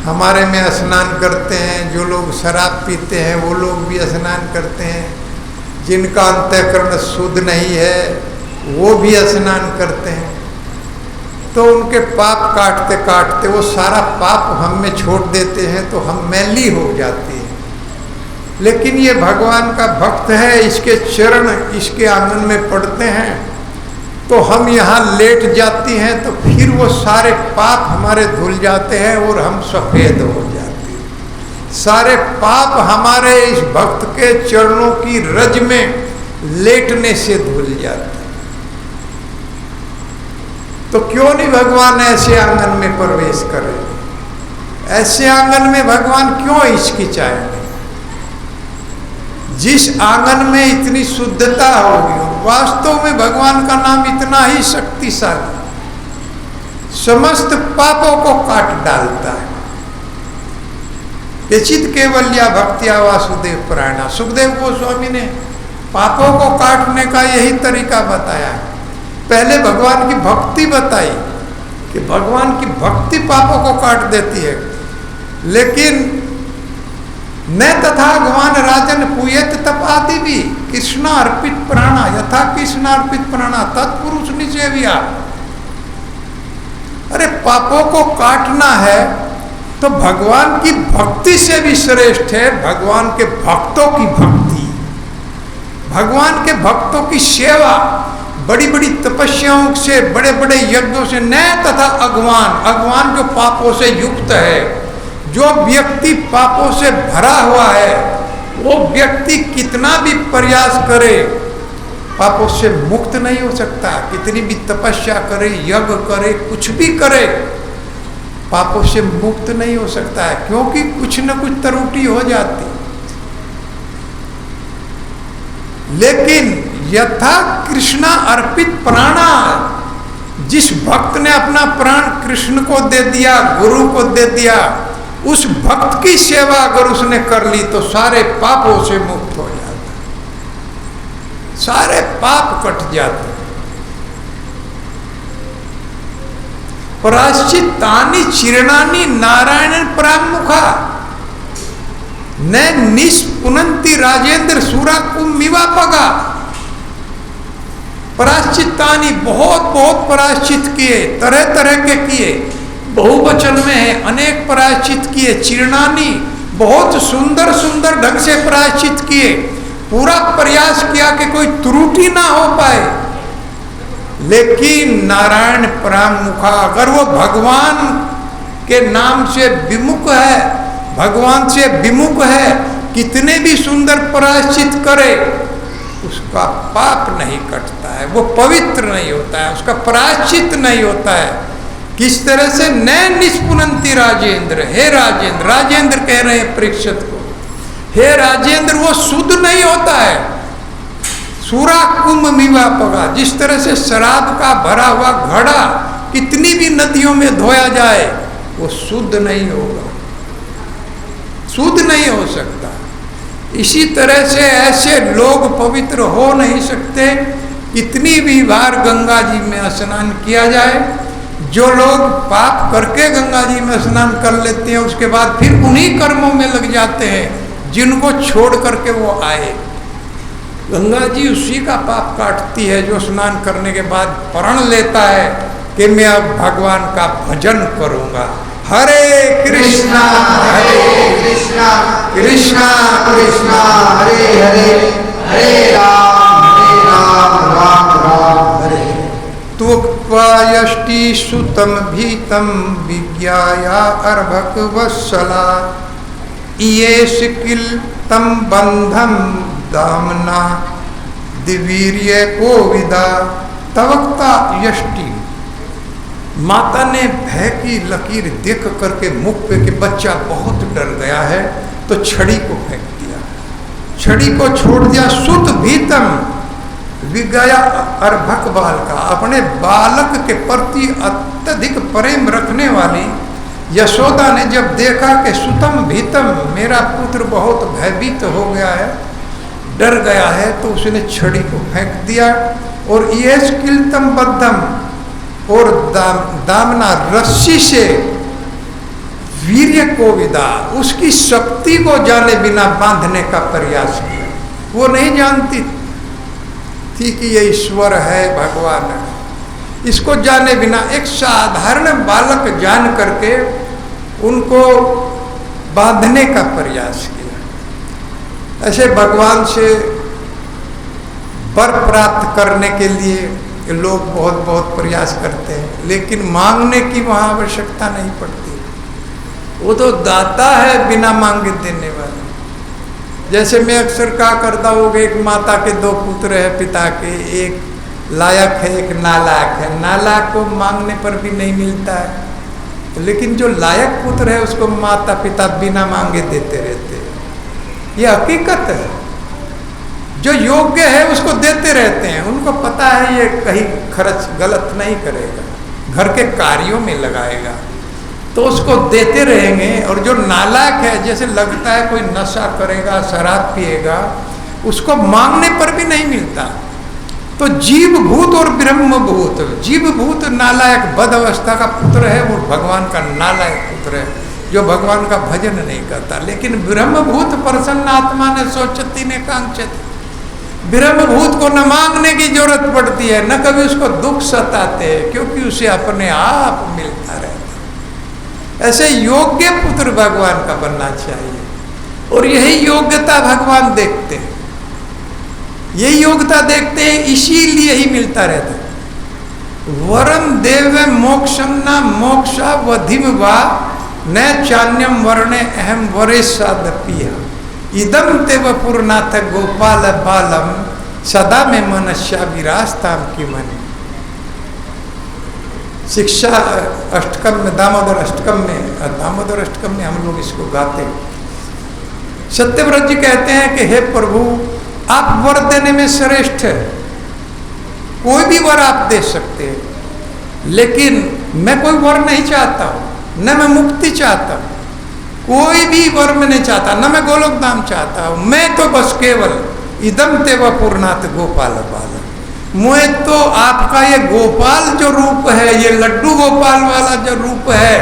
हमारे में स्नान करते हैं, जो लोग शराब पीते हैं वो लोग भी स्नान करते हैं, जिनका अंतःकरण शुद्ध नहीं है वो भी स्नान करते हैं। तो उनके पाप काटते काटते वो सारा पाप हम में छोड़ देते हैं, तो हम मैली हो जाती है। लेकिन ये भगवान का भक्त है, इसके चरण इसके आंगन में पड़ते हैं, तो हम यहाँ लेट जाती हैं, तो फिर वो सारे पाप हमारे धुल जाते हैं और हम सफ़ेद हो जाते हैं। सारे पाप हमारे इस भक्त के चरणों की रज में लेटने से धुल जाते हैं। तो क्यों नहीं भगवान ऐसे आंगन में प्रवेश करें? ऐसे आंगन में भगवान क्यों हिचकिचाएंगे? जिस आंगन में इतनी शुद्धता होगी, वास्तव में भगवान का नाम इतना ही शक्तिशाली, समस्त पापों को काट डालता है। चित केवल्या भक्तिया वासुदेव प्राणा, सुखदेव गोस्वामी ने पापों को काटने का यही तरीका बताया है। पहले भगवान की भक्ति बताई कि भगवान की भक्ति पापों को काट देती है, लेकिन न तथा भगवान राजन पूयत तपादि भी कृष्ण अर्पित प्राणा यथा कृष्ण अर्पित प्राणा तत्पुरुष निसेव्या। अरे पापों को काटना है तो भगवान की भक्ति से भी श्रेष्ठ है भगवान के भक्तों की भक्ति, भगवान के भक्तों की सेवा, बड़ी बड़ी तपस्याओं से, बड़े बड़े यज्ञों से। न तथा अगवान, अगवान जो पापों से युक्त है, जो व्यक्ति पापों से भरा हुआ है वो व्यक्ति कितना भी प्रयास करे पापों से मुक्त नहीं हो सकता। कितनी भी तपस्या करे, यज्ञ करे, कुछ भी करे, पापों से मुक्त नहीं हो सकता है, क्योंकि कुछ न कुछ त्रुटि हो जाती। लेकिन यथा कृष्णा अर्पित प्राणा, जिस भक्त ने अपना प्राण कृष्ण को दे दिया, गुरु को दे दिया, उस भक्त की सेवा अगर उसने कर ली तो सारे पापों से मुक्त हो जाता, सारे पाप कट जाते। प्रायश्चित्तानि चिरणानि नारायण प्रामुखा न निष्पुनन्ति राजेंद्र सूरा कुम्मिवापगा। प्रायश्चित्तानि, बहुत बहुत प्रायश्चित किए, तरह तरह के किए, बहुवचन में है, अनेक प्रायश्चित किए। चिरणानि, बहुत सुंदर सुंदर ढंग से प्रायश्चित किए, पूरा प्रयास किया कि कोई त्रुटि ना हो पाए। लेकिन नारायण प्रामुखा, अगर वो भगवान के नाम से विमुख है, भगवान से विमुख है, कितने भी सुंदर प्रायश्चित करे उसका पाप नहीं कटता है, वो पवित्र नहीं होता है, उसका प्रायश्चित नहीं होता है। किस तरह से? न निष्पुनन्ति राजेंद्र, हे राजेंद्र, राजेंद्र कह रहे हैं परीक्षित को, हे राजेंद्र वो शुद्ध नहीं होता है। सूरा कुंभ मीवापगा, जिस तरह से शराब का भरा हुआ घड़ा कितनी भी नदियों में धोया जाए वो शुद्ध नहीं होगा, शुद्ध नहीं हो सकता। इसी तरह से ऐसे लोग पवित्र हो नहीं सकते। कितनी भी बार गंगा जी में स्नान किया जाए, जो लोग पाप करके गंगा जी में स्नान कर लेते हैं उसके बाद फिर उन्हीं कर्मों में लग जाते हैं जिनको छोड़ करके वो आए। गंगा जी उसी का पाप काटती है जो स्नान करने के बाद प्रण लेता है कि मैं अब भगवान का भजन करूंगा। हरे कृष्णा कृष्णा कृष्णा हरे हरे, हरे राम राम राम हरे। त्वक्पायष्टि सुतम भीतम विज्ञाया अर्भक वत्सला, इयेष किल तम बंधम दामना दिवीर्य को विदा। तवक्ता यष्टि, माता ने भय की लकीर देख करके मुख पे कि बच्चा बहुत डर गया है तो छड़ी को फेंक दिया, छड़ी को छोड़ दिया। सुत भीतम, विज्ञाया अर्भक बाल का, अपने बालक के प्रति अत्यधिक प्रेम रखने वाली यशोदा ने जब देखा कि सुतम भीतम, मेरा पुत्र बहुत भयभीत हो गया है, डर गया है, तो उसने छड़ी को फेंक दिया। और ये किलतम बद्धम, और दामना रस्सी से वीर्य को विदा, उसकी शक्ति को जाने बिना बांधने का प्रयास किया। वो नहीं जानती थी कि ये ईश्वर है, भगवान है, इसको जाने बिना एक साधारण बालक जान करके उनको बांधने का प्रयास किया। ऐसे भगवान से वर प्राप्त करने के लिए लोग बहुत बहुत प्रयास करते हैं, लेकिन मांगने की वहाँ आवश्यकता नहीं पड़ती। वो तो दाता है बिना मांगे देने वाला। जैसे मैं अक्सर कहा करता हूँ कि एक माता के दो पुत्र है पिता के, एक लायक है एक नालायक है। नालायक को मांगने पर भी नहीं मिलता है, लेकिन जो लायक पुत्र है उसको माता पिता बिना मांगे देते रहते हैं। ये हकीकत है। जो योग्य है उसको देते रहते हैं, उनको पता है ये कहीं खर्च गलत नहीं करेगा, घर के कार्यों में लगाएगा, तो उसको देते रहेंगे। और जो नालायक है, जैसे लगता है कोई नशा करेगा, शराब पिएगा, उसको मांगने पर भी नहीं मिलता। तो जीव भूत और ब्रह्म भूत, जीव भूत नालायक बद अवस्था का पुत्र है, वो भगवान का नालायक पुत्र है जो भगवान का भजन नहीं करता। लेकिन ब्रह्म भूत प्रसन्न आत्मा ने सोचती ने कांक्षित, ब्रह्म भूत को न मांगने की जरूरत पड़ती है, न कभी उसको दुख सताते हैं, क्योंकि उसे अपने आप मिलता रहता। ऐसे योग्य पुत्र भगवान का बनना चाहिए, और यही योग्यता भगवान देखते हैं, यही योग्यता देखते हैं, इसीलिए ही मिलता रहता है। वरम देव मोक्षम न मोक्षा वधिम वा न चान्यम वर्णे अहम वरेशादपिया इदम तेव पूर्णाथ गोपाल बालम सदा में मनस्या विराजताम की मन। शिक्षा अष्टकम में, दामोदर अष्टकम में हम लोग इसको गाते हैं। सत्यव्रत जी कहते हैं कि हे प्रभु, आप वर देने में श्रेष्ठ है, कोई भी वर आप दे सकते हैं, लेकिन मैं कोई वर नहीं चाहता हूँ, न मैं मुक्ति चाहता हूँ, कोई भी वर में नहीं चाहता, न मैं गोलोक धाम चाहता हूँ। मैं तो बस केवल इदम तेवा पूर्णात गोपाल बाल, मैं तो आपका ये गोपाल जो रूप है, ये लड्डू गोपाल वाला जो रूप है,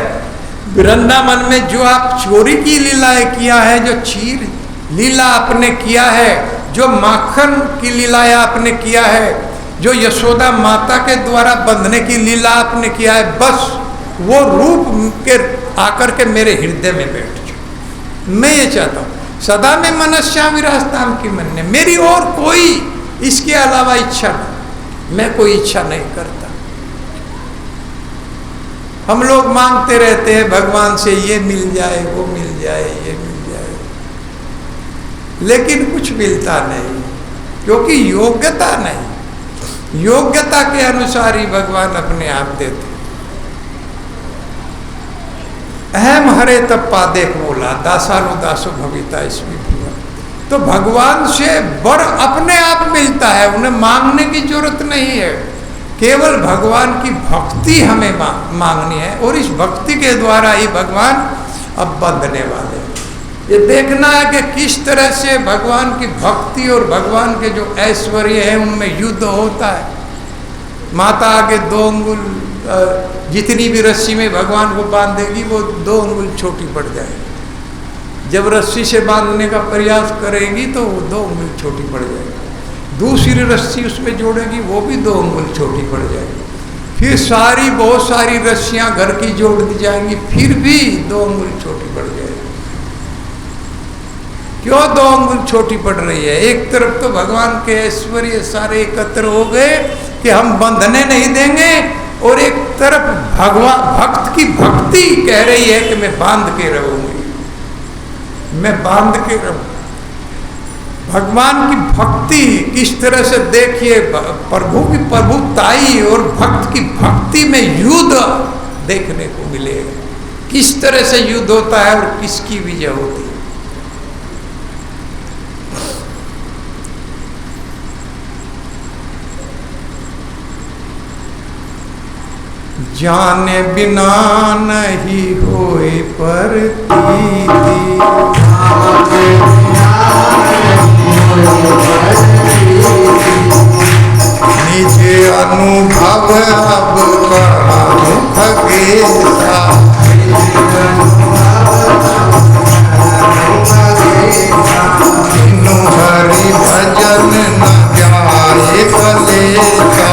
वृंदावन में जो आप चोरी की लीलाएं किया है, जो क्षीर लीला आपने किया है, जो माखन की लीलाएं आपने किया है, जो यशोदा माता के द्वारा बंधने की लीला आपने किया है, बस वो रूप के आकर के मेरे हृदय में बैठ जाओ। मैं ये चाहता हूँ सदा में मनस्या विराजताम की मन ने, मेरी और कोई इसके अलावा इच्छा नहीं, मैं कोई इच्छा नहीं करता। हम लोग मांगते रहते हैं भगवान से, ये मिल जाए, वो मिल जाए, ये मिल जाए, लेकिन कुछ मिलता नहीं, क्योंकि योग्यता नहीं। योग्यता के अनुसार ही भगवान अपने आप देते। अहम हरे तब पादेक मोला दासानु दासो भविता इसमें भूला। तो भगवान से वर अपने आप मिलता है, उन्हें मांगने की जरूरत नहीं है, केवल भगवान की भक्ति हमें मांगनी है, और इस भक्ति के द्वारा ही भगवान अब बंधने वाले हैं। ये देखना है कि किस तरह से भगवान की भक्ति और भगवान के जो ऐश्वर्य है उनमें युद्ध होता है। माता आगे 2 अंगुल जितनी भी रस्सी में भगवान को बांधेगी वो 2 अंगुल छोटी पड़ जाएगी। जब रस्सी से बांधने का प्रयास करेगी तो वो 2 अंगुल छोटी पड़ जाएगी। दूसरी रस्सी उसमें जोड़ेगी, वो भी 2 अंगुल छोटी पड़ जाएगी। फिर बहुत सारी रस्सियां घर की जोड़ दी जाएंगी, फिर भी 2 अंगुल छोटी पड़ जाएगी। क्यों 2 अंगुल छोटी पड़ रही है? एक तरफ तो भगवान के ऐश्वर्य सारे एकत्र हो गए कि हम बंधने नहीं देंगे, और एक तरफ भक्त की भक्ति कह रही है कि मैं बांध के रहूंगी, मैं बांध के रहूं। भगवान की भक्ति किस तरह से देखिए, प्रभु की प्रभुताई और भक्त की भक्ति में युद्ध देखने को मिलेगा। किस तरह से युद्ध होता है और किसकी विजय होती है। जाने बिना नहीं होए प्रतीति, निज अनुभव अब कहूं खगेशा, बिनु हरि भजन न जाए कलेशा,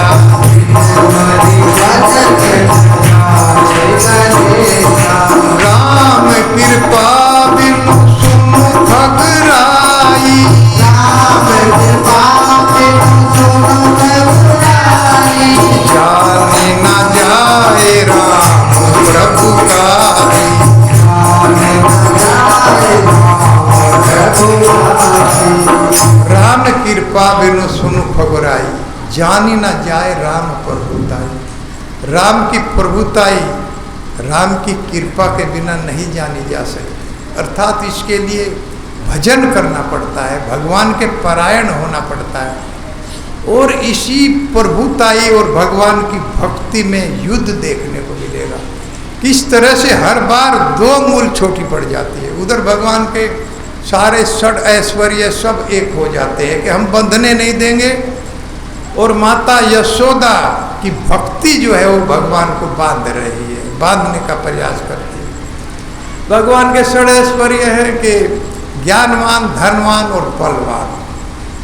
राम कृपा बिनु सुनु ठगराई, राम कृपा बिनु सुनु ठगराई, जाने न जाए राम प्रभु कारी, जाने न जाए प्रभु कारी। राम कृपा बिनु सुनु ठगराई, जानी न जाए राम प्रभुताई। राम की प्रभुताई, राम की कृपा के बिना नहीं जानी जा सकती। अर्थात इसके लिए भजन करना पड़ता है, भगवान के परायण होना पड़ता है, और इसी प्रभुताई और भगवान की भक्ति में युद्ध देखने को मिलेगा। किस तरह से हर बार 2 अंगुल छोटी पड़ जाती है। उधर भगवान के सारे षड ऐश्वर्य सब एक हो जाते हैं कि हम बंधने नहीं देंगे, और माता यशोदा की भक्ति जो है वो भगवान को बांध रही है, बांधने का प्रयास करती है। भगवान के षड ऐश्वर्य है कि ज्ञानवान, धनवान और बलवान।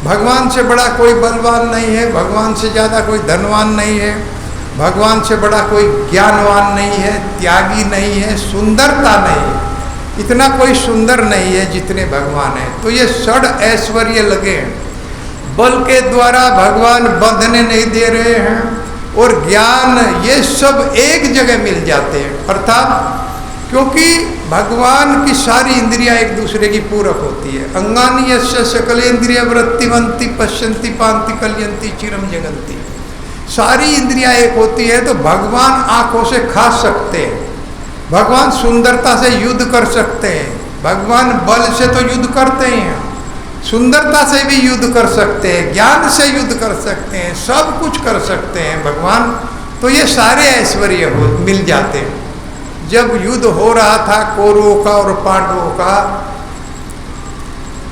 भगवान से बड़ा कोई बलवान नहीं है, भगवान से ज़्यादा कोई धनवान नहीं है, भगवान से बड़ा कोई ज्ञानवान नहीं है, त्यागी नहीं है, सुंदरता नहीं है, इतना कोई सुंदर नहीं है जितने भगवान है। तो ये षड ऐश्वर्य लगे हैं, बल के द्वारा भगवान बंधने नहीं दे रहे हैं, और ज्ञान, ये सब एक जगह मिल जाते हैं। अर्थात क्योंकि भगवान की सारी इंद्रियां एक दूसरे की पूरक होती है। अंगानी यस्य सकलेन्द्रिय वृत्तिवंती पश्यंती पांति कलयंती चिरम जगंती। सारी इंद्रियां एक होती है। तो भगवान आंखों से खा सकते हैं, भगवान सुंदरता से युद्ध कर सकते हैं, भगवान बल से तो युद्ध करते ही हैं, सुंदरता से भी युद्ध कर सकते हैं, ज्ञान से युद्ध कर सकते हैं, सब कुछ कर सकते हैं भगवान। तो ये सारे ऐश्वर्य मिल जाते हैं। जब युद्ध हो रहा था कौरवों का और पांडवों का,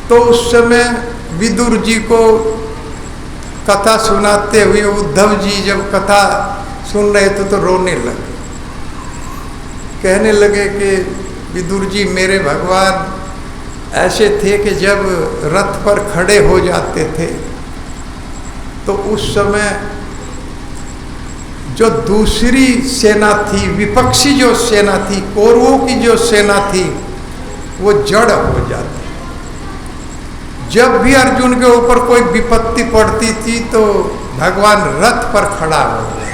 तो उस समय विदुर जी को कथा सुनाते हुए उद्धव जी जब कथा सुन रहे थे तो रोने लगे। कहने लगे कि विदुर जी, मेरे भगवान ऐसे थे कि जब रथ पर खड़े हो जाते थे तो उस समय जो दूसरी सेना थी, विपक्षी जो सेना थी, कौरवों की जो सेना थी, वो जड़ हो जाती। जब भी अर्जुन के ऊपर कोई विपत्ति पड़ती थी तो भगवान रथ पर खड़ा हो गए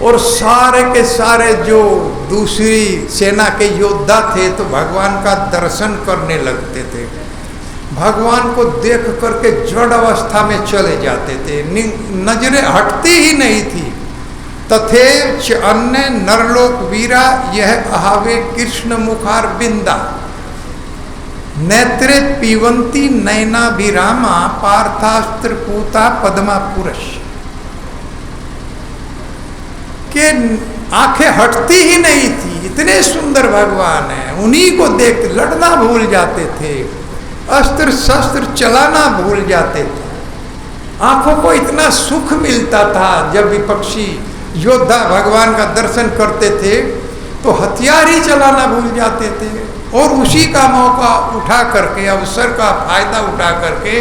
और सारे के सारे जो दूसरी सेना के योद्धा थे तो भगवान का दर्शन करने लगते थे, भगवान को देख करके जड़ अवस्था में चले जाते थे, नजरें हटती ही नहीं थी। तथेच अन्य नरलोक वीरा यह अहावे कृष्ण मुखार बिंदा नेत्रे पीवंती नैना विरामा पार्थास्त्र पूता पद्मा पुरुष। के आंखें हटती ही नहीं थी, इतने सुंदर भगवान है। उन्हीं को देख लड़ना भूल जाते थे, अस्त्र शस्त्र चलाना भूल जाते थे। आंखों को इतना सुख मिलता था जब विपक्षी योद्धा भगवान का दर्शन करते थे तो हथियार ही चलाना भूल जाते थे और उसी का मौका उठा करके, अवसर का फायदा उठा करके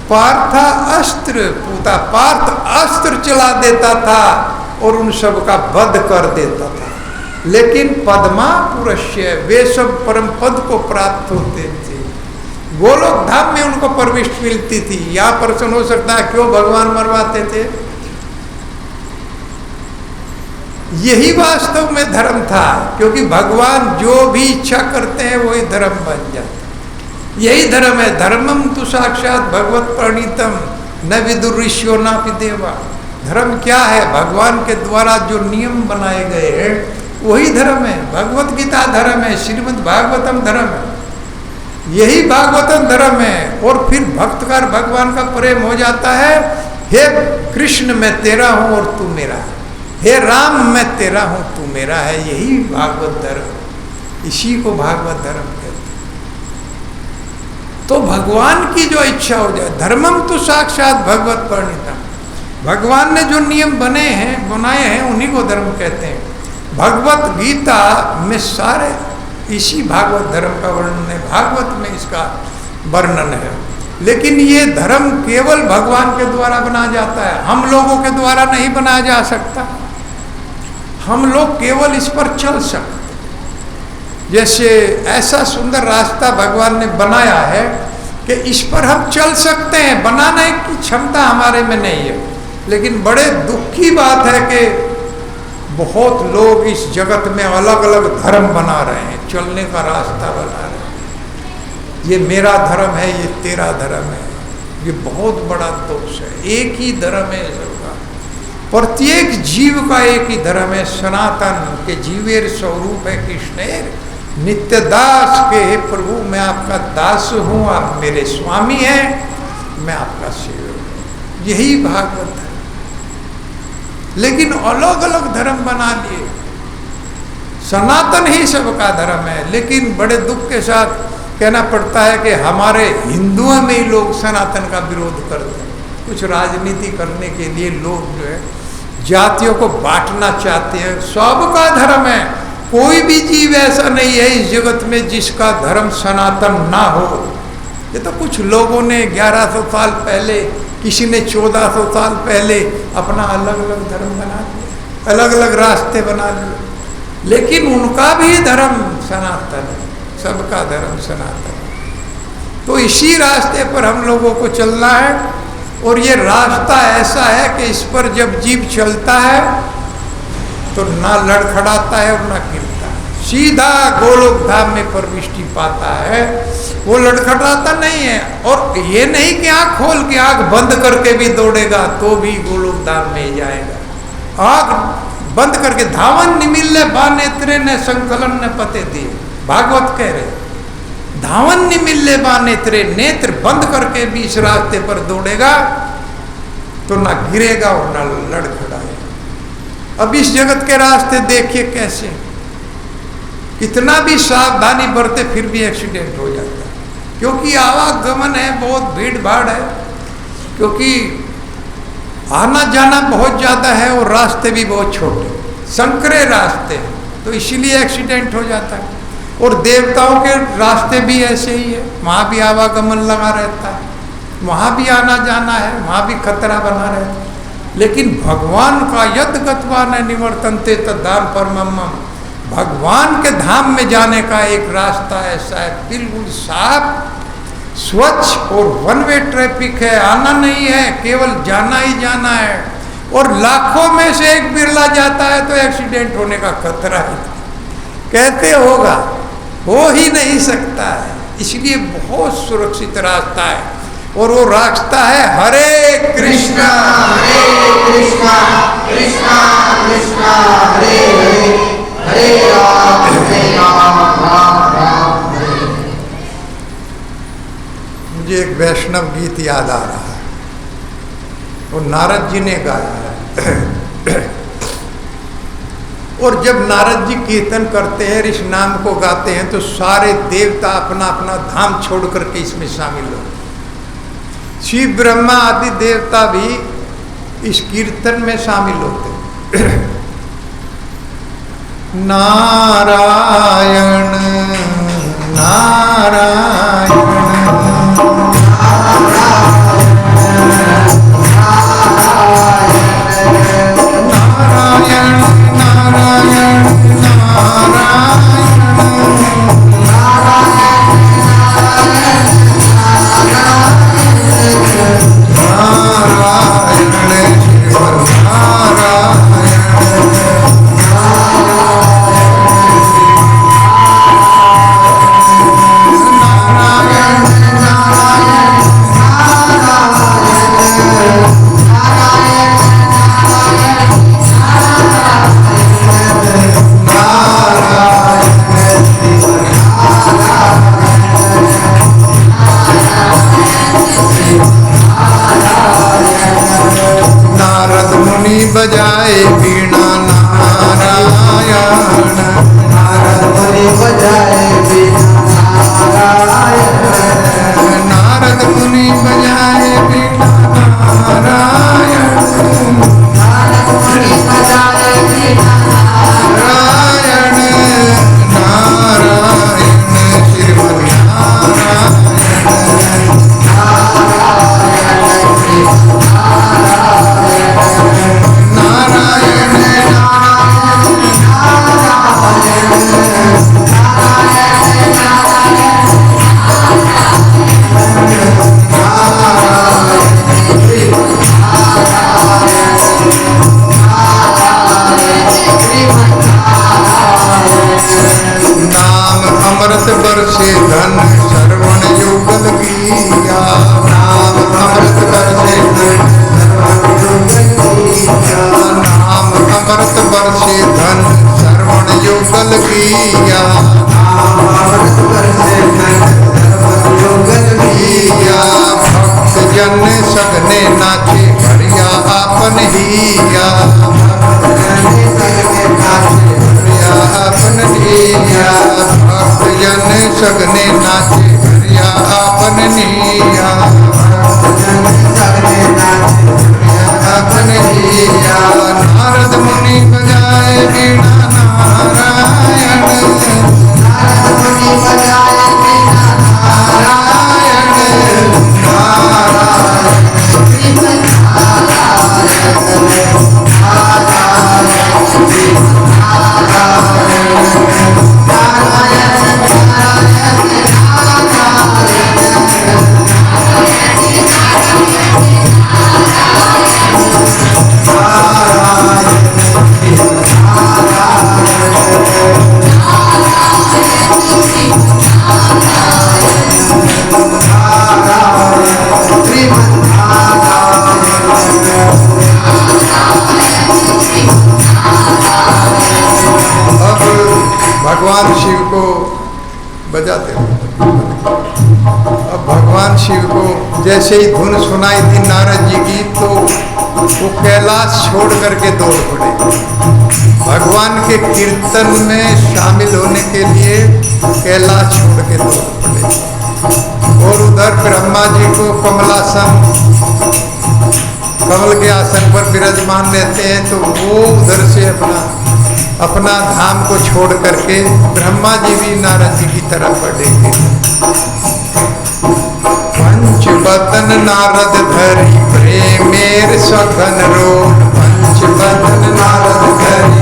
पार्था अस्त्र पूता, पार्थ अस्त्र चला देता था और उन सब का वध कर देता था। लेकिन पद्मा पुरुष्य, वे सब परम पद को प्राप्त होते थे। गोलोक धाम में उनको प्रविष्टि मिलती थी। यहाँ प्रश्न हो सकता है क्यों भगवान मरवाते थे? यही वास्तव में धर्म था, क्योंकि भगवान जो भी इच्छा करते हैं वही धर्म बन जाता है। यही धर्म है। धर्मम तो साक्षात भगवत प्रणीतम न विदुर ऋषियो न देवा। धर्म क्या है? भगवान के द्वारा जो नियम बनाए गए हैं वही धर्म है। भगवत गीता धर्म है, श्रीमद् भागवतम धर्म है, यही भागवतम धर्म है। और फिर भक्तकार भगवान का प्रेम हो जाता है। हे कृष्ण मैं तेरा हूं और तू मेरा है, हे राम मैं तेरा हूं तू मेरा है। यही भागवत धर्म, इसी को भागवत धर्म कहते हैं। तो भगवान की जो इच्छा हो जाए, धर्मम तो साक्षात भगवत प्रणीतम, भगवान ने जो नियम बनाए हैं उन्हीं को धर्म कहते हैं। भगवत गीता में सारे इसी भागवत धर्म का वर्णन है, भागवत में इसका वर्णन है। लेकिन ये धर्म केवल भगवान के द्वारा बना जाता है, हम लोगों के द्वारा नहीं बनाया जा सकता। हम लोग केवल इस पर चल सकते। जैसे ऐसा सुंदर रास्ता भगवान ने बनाया है कि इस पर हम चल सकते हैं, बनाने की क्षमता हमारे में नहीं है। लेकिन बड़े दुख की बात है कि बहुत लोग इस जगत में अलग अलग धर्म बना रहे हैं, चलने का रास्ता बना रहे हैं। ये मेरा धर्म है, ये तेरा धर्म है, ये बहुत बड़ा दोष है। एक ही धर्म है सबका, प्रत्येक जीव का एक ही धर्म है, सनातन के जीवेर स्वरूप है कृष्णेर नित्य दास के। हे प्रभु मैं आपका दास हूँ, आप मेरे स्वामी हैं, मैं आपका सेवक हूँ। यही भागवत है। लेकिन अलग अलग धर्म बना लिए, सनातन ही सबका धर्म है। लेकिन बड़े दुख के साथ कहना पड़ता है कि हमारे हिंदुओं में ही लोग सनातन का विरोध करते हैं। कुछ राजनीति करने के लिए लोग जो है जातियों को बांटना चाहते हैं। सबका धर्म है, कोई भी जीव ऐसा नहीं है इस जगत में जिसका धर्म सनातन ना हो। ये तो कुछ लोगों ने 1100 साल पहले, किसी ने 1400 साल पहले अपना अलग अलग धर्म बना लिया, अलग अलग रास्ते बना लिए। लेकिन उनका भी धर्म सनातन है, सबका धर्म सनातन है। तो इसी रास्ते पर हम लोगों को चलना है। और ये रास्ता ऐसा है कि इस पर जब जीव चलता है तो ना लड़खड़ाता है और ना गिरता है, सीधा गोलोक धाम में प्रविष्टि पाता है, वो लड़खड़ाता नहीं है। और ये नहीं कि आंख खोल के आंख बंद करके भी दौड़ेगा तो भी गोलोक धाम में जाएगा। आंख बंद करके धावन निमिल्ले बा नेत्रे ने संकलन ने पते दिए, भागवत कह रहे धावन निमिल्ले बा नेत्रे, नेत्र बंद करके भी इस रास्ते पर दौड़ेगा तो ना गिरेगा और ना लड़खड़ाएगा। अब इस जगत के रास्ते देखिए कैसे, कितना भी सावधानी बरते फिर भी एक्सीडेंट हो जाता है, क्योंकि आवागमन है, बहुत भीड़ भाड़ है, क्योंकि आना जाना बहुत ज़्यादा है और रास्ते भी बहुत छोटे संकरे रास्ते हैं, तो इसीलिए एक्सीडेंट हो जाता है। और देवताओं के रास्ते भी ऐसे ही है, वहाँ भी आवागमन लगा रहता है, वहाँ भी आना जाना है, वहाँ भी खतरा बना रहता है। लेकिन भगवान का यद गत्वा न निवर्तन्ते तद्धाम परमम, भगवान के धाम में जाने का एक रास्ता ऐसा है, बिल्कुल साफ स्वच्छ और वन वे ट्रैफिक है, आना नहीं है, केवल जाना ही जाना है। और लाखों में से एक बिरला जाता है तो एक्सीडेंट होने का खतरा है, कहते होगा, हो ही नहीं सकता है। इसलिए बहुत सुरक्षित रास्ता है, और वो रास्ता है हरे कृष्णा कृष्णा कृष्णा कृष्णा हरे हरे, हरे राम राम राम हरे। मुझे एक वैष्णव गीत याद आ रहा है, वो नारद जी ने गाया है। और जब नारद जी कीर्तन करते हैं, इस नाम को गाते हैं, तो सारे देवता अपना अपना धाम छोड़ करके इसमें शामिल होते हैं। शिव ब्रह्मा आदि देवता भी इस कीर्तन में शामिल होते हैं। नारायण नारायण बजाए वीणा नारायण, नारद मुनि बजाए वीणा नारायण, नारद मुनि बजाए वीणा नारायण, नारद मुनि बजाए वीणा नारायण नारायण श्रीमन अमृत बरसे धन श्रवण युगल किया, नाम अमृत बरसे धन नाम अमृत बरसे धन श्रवण युगल किया, अमृत बरसे धन युगल किया। भक्त जन सगने नाचे हरिया आपन हिया, आपन हिया। भक्त जन सगने नाचे हरिया आपन निया, आपन हिया। नारद मुनि बजाए वीणा नारायण, नारद मुनि बजाए वीणा नारायण नारायण नारायण नारायण शिव को जैसे ही धुन सुनाई दी नारद जी की, तो वो कैलाश छोड़ करके दौड़ पड़े। भगवान के कीर्तन में शामिल होने के लिए कैलाश छोड़ के दौड़ पड़े। और उधर ब्रह्मा जी को कमलासन, कमल के आसन पर विराजमान रहते हैं, तो वो उधर से अपना धाम को छोड़ करके ब्रह्मा जी भी नारद जी की तरह बढ़ेंगे। पंचवदन नारद धरी प्रेमेर सघन रोल, पंचवदन नारद धरी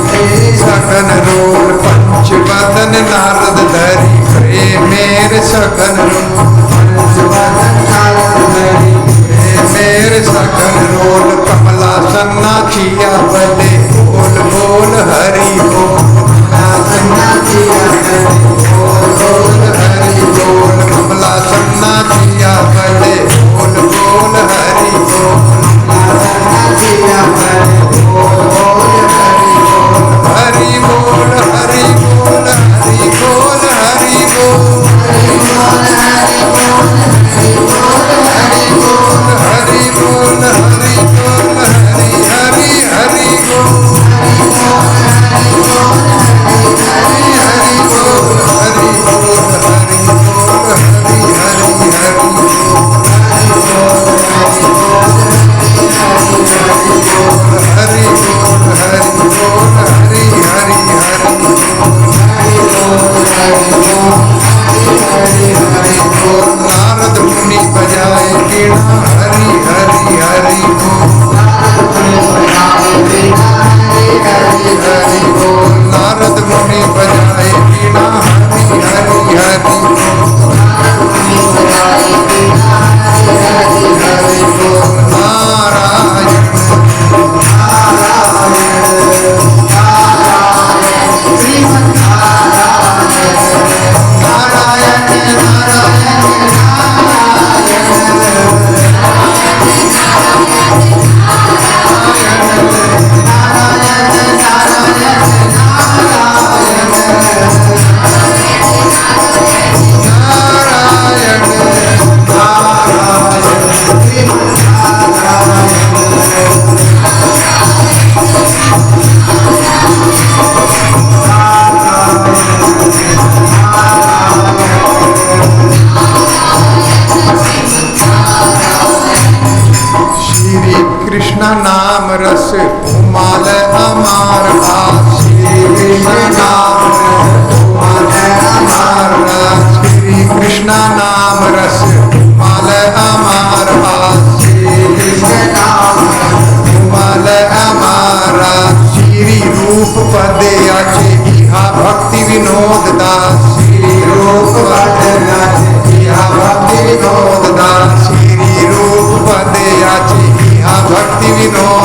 प्रेमेर सघन रोल, पंचवदन नारद धरी प्रेमेर सघन रोल, पंचवदन नारद धरी प्रेमेर सघन रोल, कमलासन नाचिया बले बोल बोल हरि बोल, कमलासन नाचिया बले बोल बोल हरि बोल, कमलासन नाचिया बले बोल बोल हरि बोल, नाचिया बले बोल बोल हरि बोल, हरि बोल हरि बोल हरि बोल हरि बोल हरि बोल हरि बोल हरि बोल हरि हरि हरि बोल हरि बोल हरि बोल हरि बोल हरि बोल हरि हरि हरि हरि बोल हरि बोल हरि हरि हरि बोल। नारद मुनि बजाए वीणा हरि हरि हरि बोल, हरि बोल। नारद मुनि बजाए वीणा हरि हरि हरि बोल, हरि बोल। नारायण नाम रस उमाल अमार आस, श्री कृष्ण नाम उमाल अमार आस, श्री कृष्ण नाम रस उमाल अमार आस, श्री कृष्ण नाम उमाल अमार आस। श्री रूप पदे आचे इहा भक्ति विनोद दास, श्री रूप पदे आचे इहा भक्ति विनोद दास, श्री रूप पदे आचे भक्ति विनोद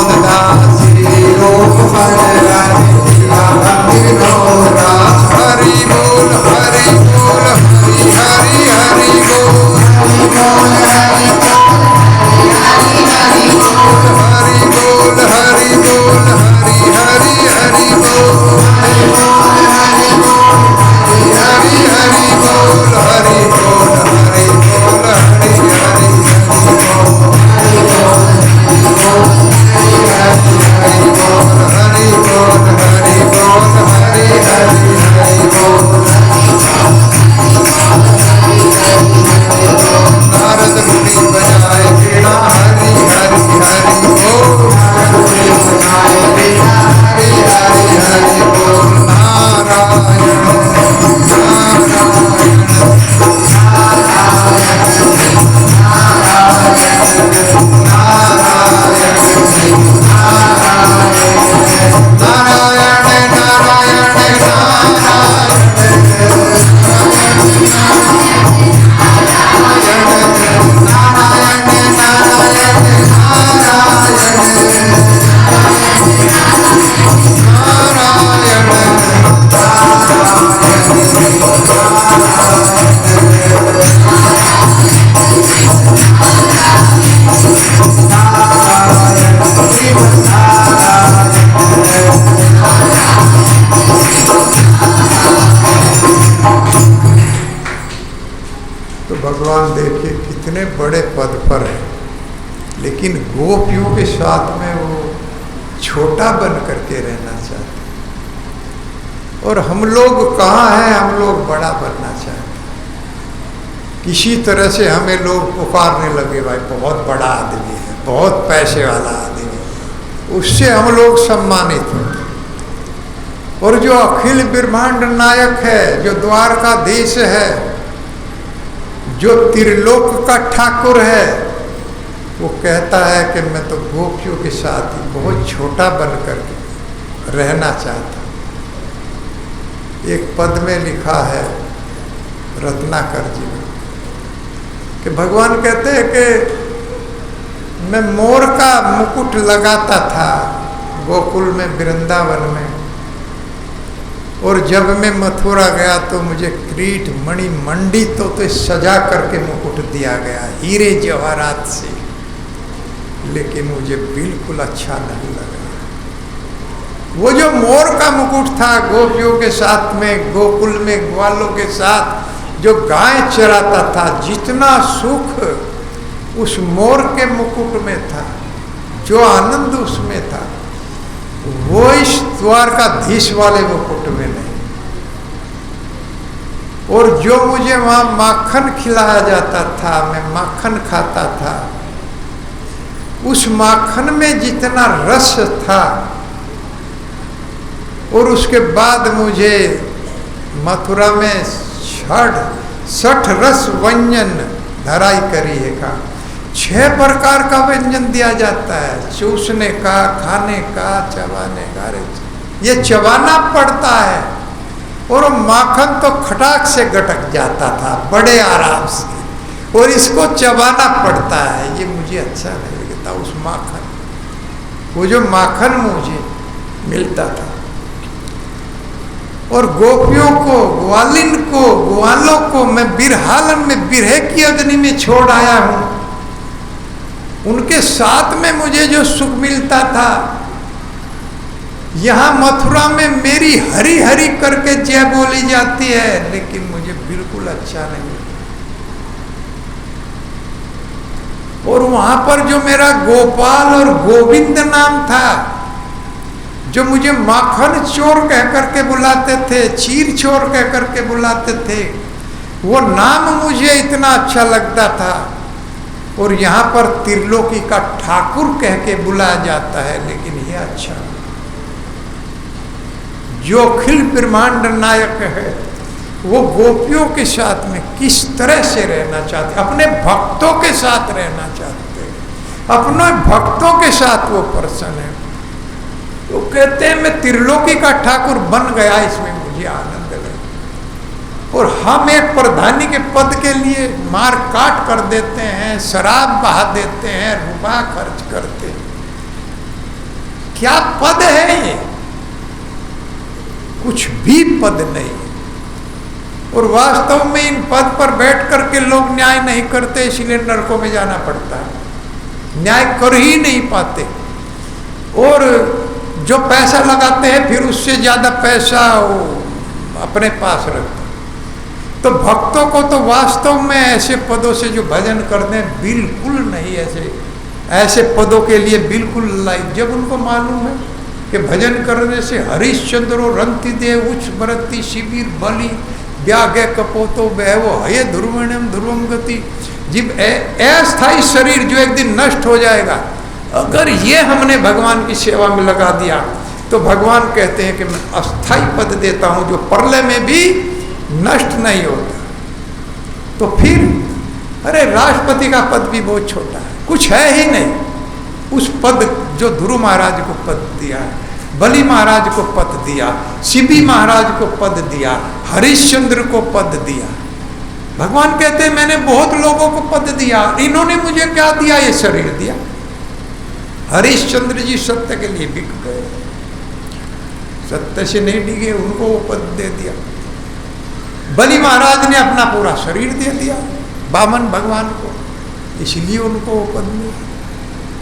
भगवान देखिए कितने बड़े पद पर है, लेकिन गोपियों के साथ में वो छोटा बन करके रहना चाहते। और हम लोग कहाँ हैं, हम लोग बड़ा बनना चाहते। किसी तरह से हमें लोग पुकारने लगे, भाई बहुत बड़ा आदमी है, बहुत पैसे वाला आदमी है, उससे हम लोग सम्मानित होते। और जो अखिल ब्रह्मांड नायक है, जो द्वारकाधीश है, जो त्रिलोक का ठाकुर है, वो कहता है कि मैं तो गोपियों के साथ ही बहुत छोटा बन कर रहना चाहता। एक पद में लिखा है रत्नाकर जी ने कि भगवान कहते हैं कि मैं मोर का मुकुट लगाता था गोकुल में, वृंदावन में, और जब मैं मथुरा गया तो मुझे क्रीट मणि मंडित तो सजा करके मुकुट दिया गया हीरे जवाहरात से, लेकिन मुझे बिल्कुल अच्छा नहीं लगा। वो जो मोर का मुकुट था, गोपियों के साथ में गोकुल में ग्वालों के साथ जो गाय चराता था, जितना सुख उस मोर के मुकुट में था, जो आनंद उसमें था, वो इस द्वारकाधीश वाले मुकुट में नहीं। और जो मुझे वहाँ माखन खिलाया जाता था, मैं माखन खाता था, उस माखन में जितना रस था, और उसके बाद मुझे मथुरा में 60 रस व्यंजन धराई करी है का 6 प्रकार का व्यंजन दिया जाता है, चूसने का, खाने का, चबाने का। ये चबाना पड़ता है, और माखन तो खटाक से गटक जाता था बड़े आराम से, और इसको चबाना पड़ता है। ये मुझे अच्छा नहीं लगता उस माखन, वो जो माखन मुझे मिलता था। और गोपियों को, ग्वालिन को, ग्वालों को मैं बिरहालन में, बिरहे की अग्नि में छोड़ आया हूं। उनके साथ में मुझे जो सुख मिलता था, यहां मथुरा में मेरी हरी हरी करके जय बोली जाती है, लेकिन मुझे बिल्कुल अच्छा नहीं। और वहां पर जो मेरा गोपाल और गोविंद नाम था, जो मुझे माखन चोर कह करके बुलाते थे, चीर चोर कह करके बुलाते थे, वो नाम मुझे इतना अच्छा लगता था। और यहाँ पर त्रिलोकी का ठाकुर कह के बुलाया जाता है, लेकिन ये अच्छा। जो अखिल ब्रह्मांड नायक है, वो गोपियों के साथ में किस तरह से रहना चाहते, अपने भक्तों के साथ रहना चाहते, अपने भक्तों के साथ वो प्रसन्न है। तो कहते हैं मैं त्रिलोकी का ठाकुर बन गया, इसमें मुझे आनंद लगा। और हम एक प्रधानी के पद के लिए मार काट कर देते हैं, शराब बहा देते हैं, रुपया खर्च करते हैं। क्या पद है ये? कुछ भी पद नहीं। और वास्तव में इन पद पर बैठ करके लोग न्याय नहीं करते, इसलिए नरकों में जाना पड़ता है, न्याय कर ही नहीं पाते। और जो पैसा लगाते हैं, फिर उससे ज्यादा पैसा वो अपने पास रखते। तो भक्तों को तो वास्तव में ऐसे पदों से जो भजन करते हैं, बिल्कुल नहीं, ऐसे पदों के लिए बिल्कुल लाइक। जब उनको मालूम है कि भजन करने से हरिश्चंद्रो रंति दे उच्च बरती शिविर बलि व्यागे कपोतो बहवो हये ध्रुवणम ध्रुवम गति। जीव अस्थायी शरीर जो एक दिन नष्ट हो जाएगा, अगर ये हमने भगवान की सेवा में लगा दिया, तो भगवान कहते हैं कि मैं अस्थाई पद देता हूं, जो प्रलय में भी नष्ट नहीं होता। तो फिर अरे राष्ट्रपति का पद भी बहुत छोटा है, कुछ है ही नहीं। उस पद जो ध्रुव महाराज को पद दिया, बलि महाराज को पद दिया, शिबी महाराज को पद दिया, हरिश्चंद्र को पद दिया। भगवान कहते हैं मैंने बहुत लोगों को पद दिया, इन्होंने मुझे क्या दिया? ये शरीर दिया। हरिश्चंद्र जी सत्य के लिए बिक गए, सत्य से नहीं डिगे, उनको वो पद दे दिया। बलि महाराज ने अपना पूरा शरीर दे दिया वामन भगवान को, इसलिए उनको वो पद मिला।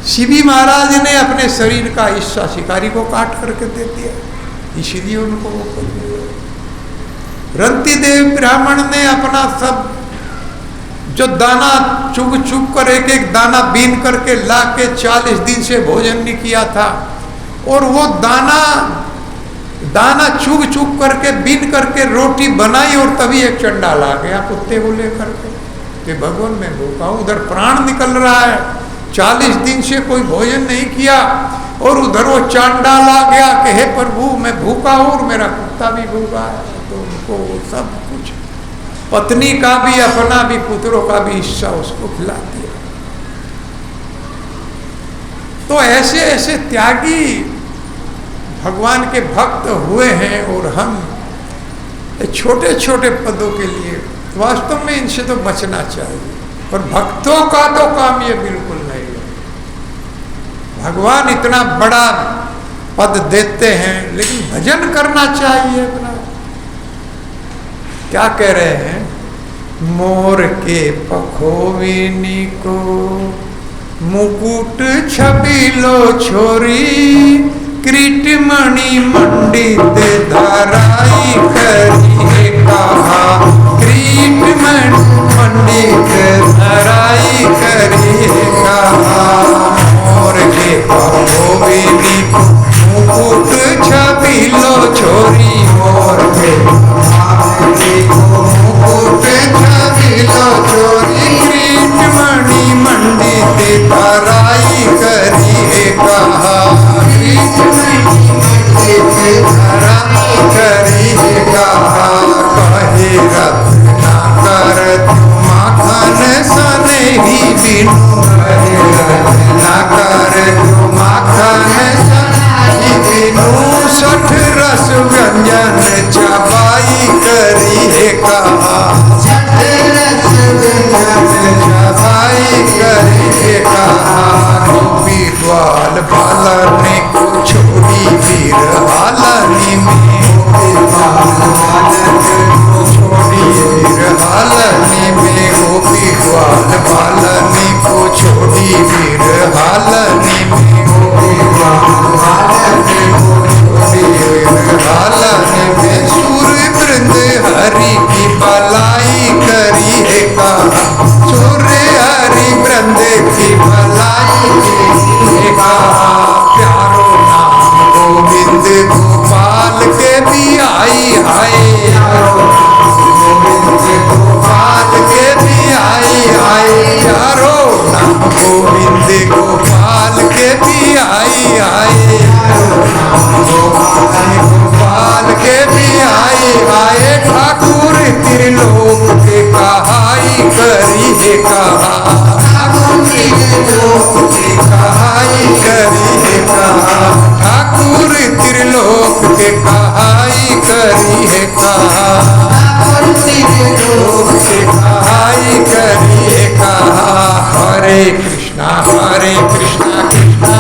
शिवी महाराज ने अपने शरीर का हिस्सा शिकारी को काट करके दे दिया, इसलिए उनको वो पद मिला। रंति देव ब्राह्मण ने अपना सब जो दाना चुग चुग कर एक एक दाना बीन करके ला के 40 दिन से भोजन नहीं किया था, और वो दाना चुग चुग करके बीन करके रोटी बनाई, और तभी एक चंडाल आ गया कुत्ते को लेकर के कि भगवान मैं भूखा हूं। उधर प्राण निकल रहा है, 40 दिन से कोई भोजन नहीं किया, और उधर वो चंडाल आ गया कि हे प्रभु मैं भूखा हूं और मेरा कुत्ता भी भूखा है। तो उनको सब कुछ, पत्नी का भी, अपना भी, पुत्रों का भी हिस्सा उसको खिला दिया। तो ऐसे ऐसे त्यागी भगवान के भक्त हुए हैं, और हम छोटे छोटे पदों के लिए वास्तव में इनसे तो बचना चाहिए। और भक्तों का तो काम ये बिल्कुल नहीं है। भगवान इतना बड़ा पद देते हैं, लेकिन भजन करना चाहिए अपना। क्या कह रहे हैं? मोर के पखोविनी को मुकुट छबिलो छोरी, कृटमणि मंडित धराई करी कहा, कृटमणि मंडित धराई करी कहा। मोर के पखोविनी मुकुट छबिलो छोरी, मोर के मुकुट छबिलो छोरी, कृटमणि मंडित धराई करी कहा, करी कहा। कहे रत्ना कर माखन सने ही बिनु, कहे रत्ना कर माखन सने ही बिनु, 60 रस व्यंजन चबाई करी कहा, 60 रस व्यंजन चबाई करी कहा। गोपी ग्वाल बालने को छोड़ी वीर हालनी में, छोड़ी वीर हालनी में, गोपी ग्वाल बालने को छोड़ी वीर हालनी में, गोपी ग्वाल बालने को छोड़ी वीर हालनी में। सूर्य वृंद हरि की भलाई करी है कहा, सूर्य हरि वृंद की भलाई करी कहा। प्यारो नाम गोविंद गोपाल के भी आई हाय, गोविंद गोपाल के भी आई हाय। प्यारो नाम गोविंद गोपाल के भी आई हाय, गोपाल के भी आई हाय। ठाकुर त्रिलोक के कहाई करी है कहा, ठाकुर त्रिलोक के कहाई करी है कहा, ठाकुर त्रिलोक के कहाई करी है कहा, ठाकुर त्रिलोक के कहाई करी है कहा। हरे कृष्णा कृष्णा कृष्णा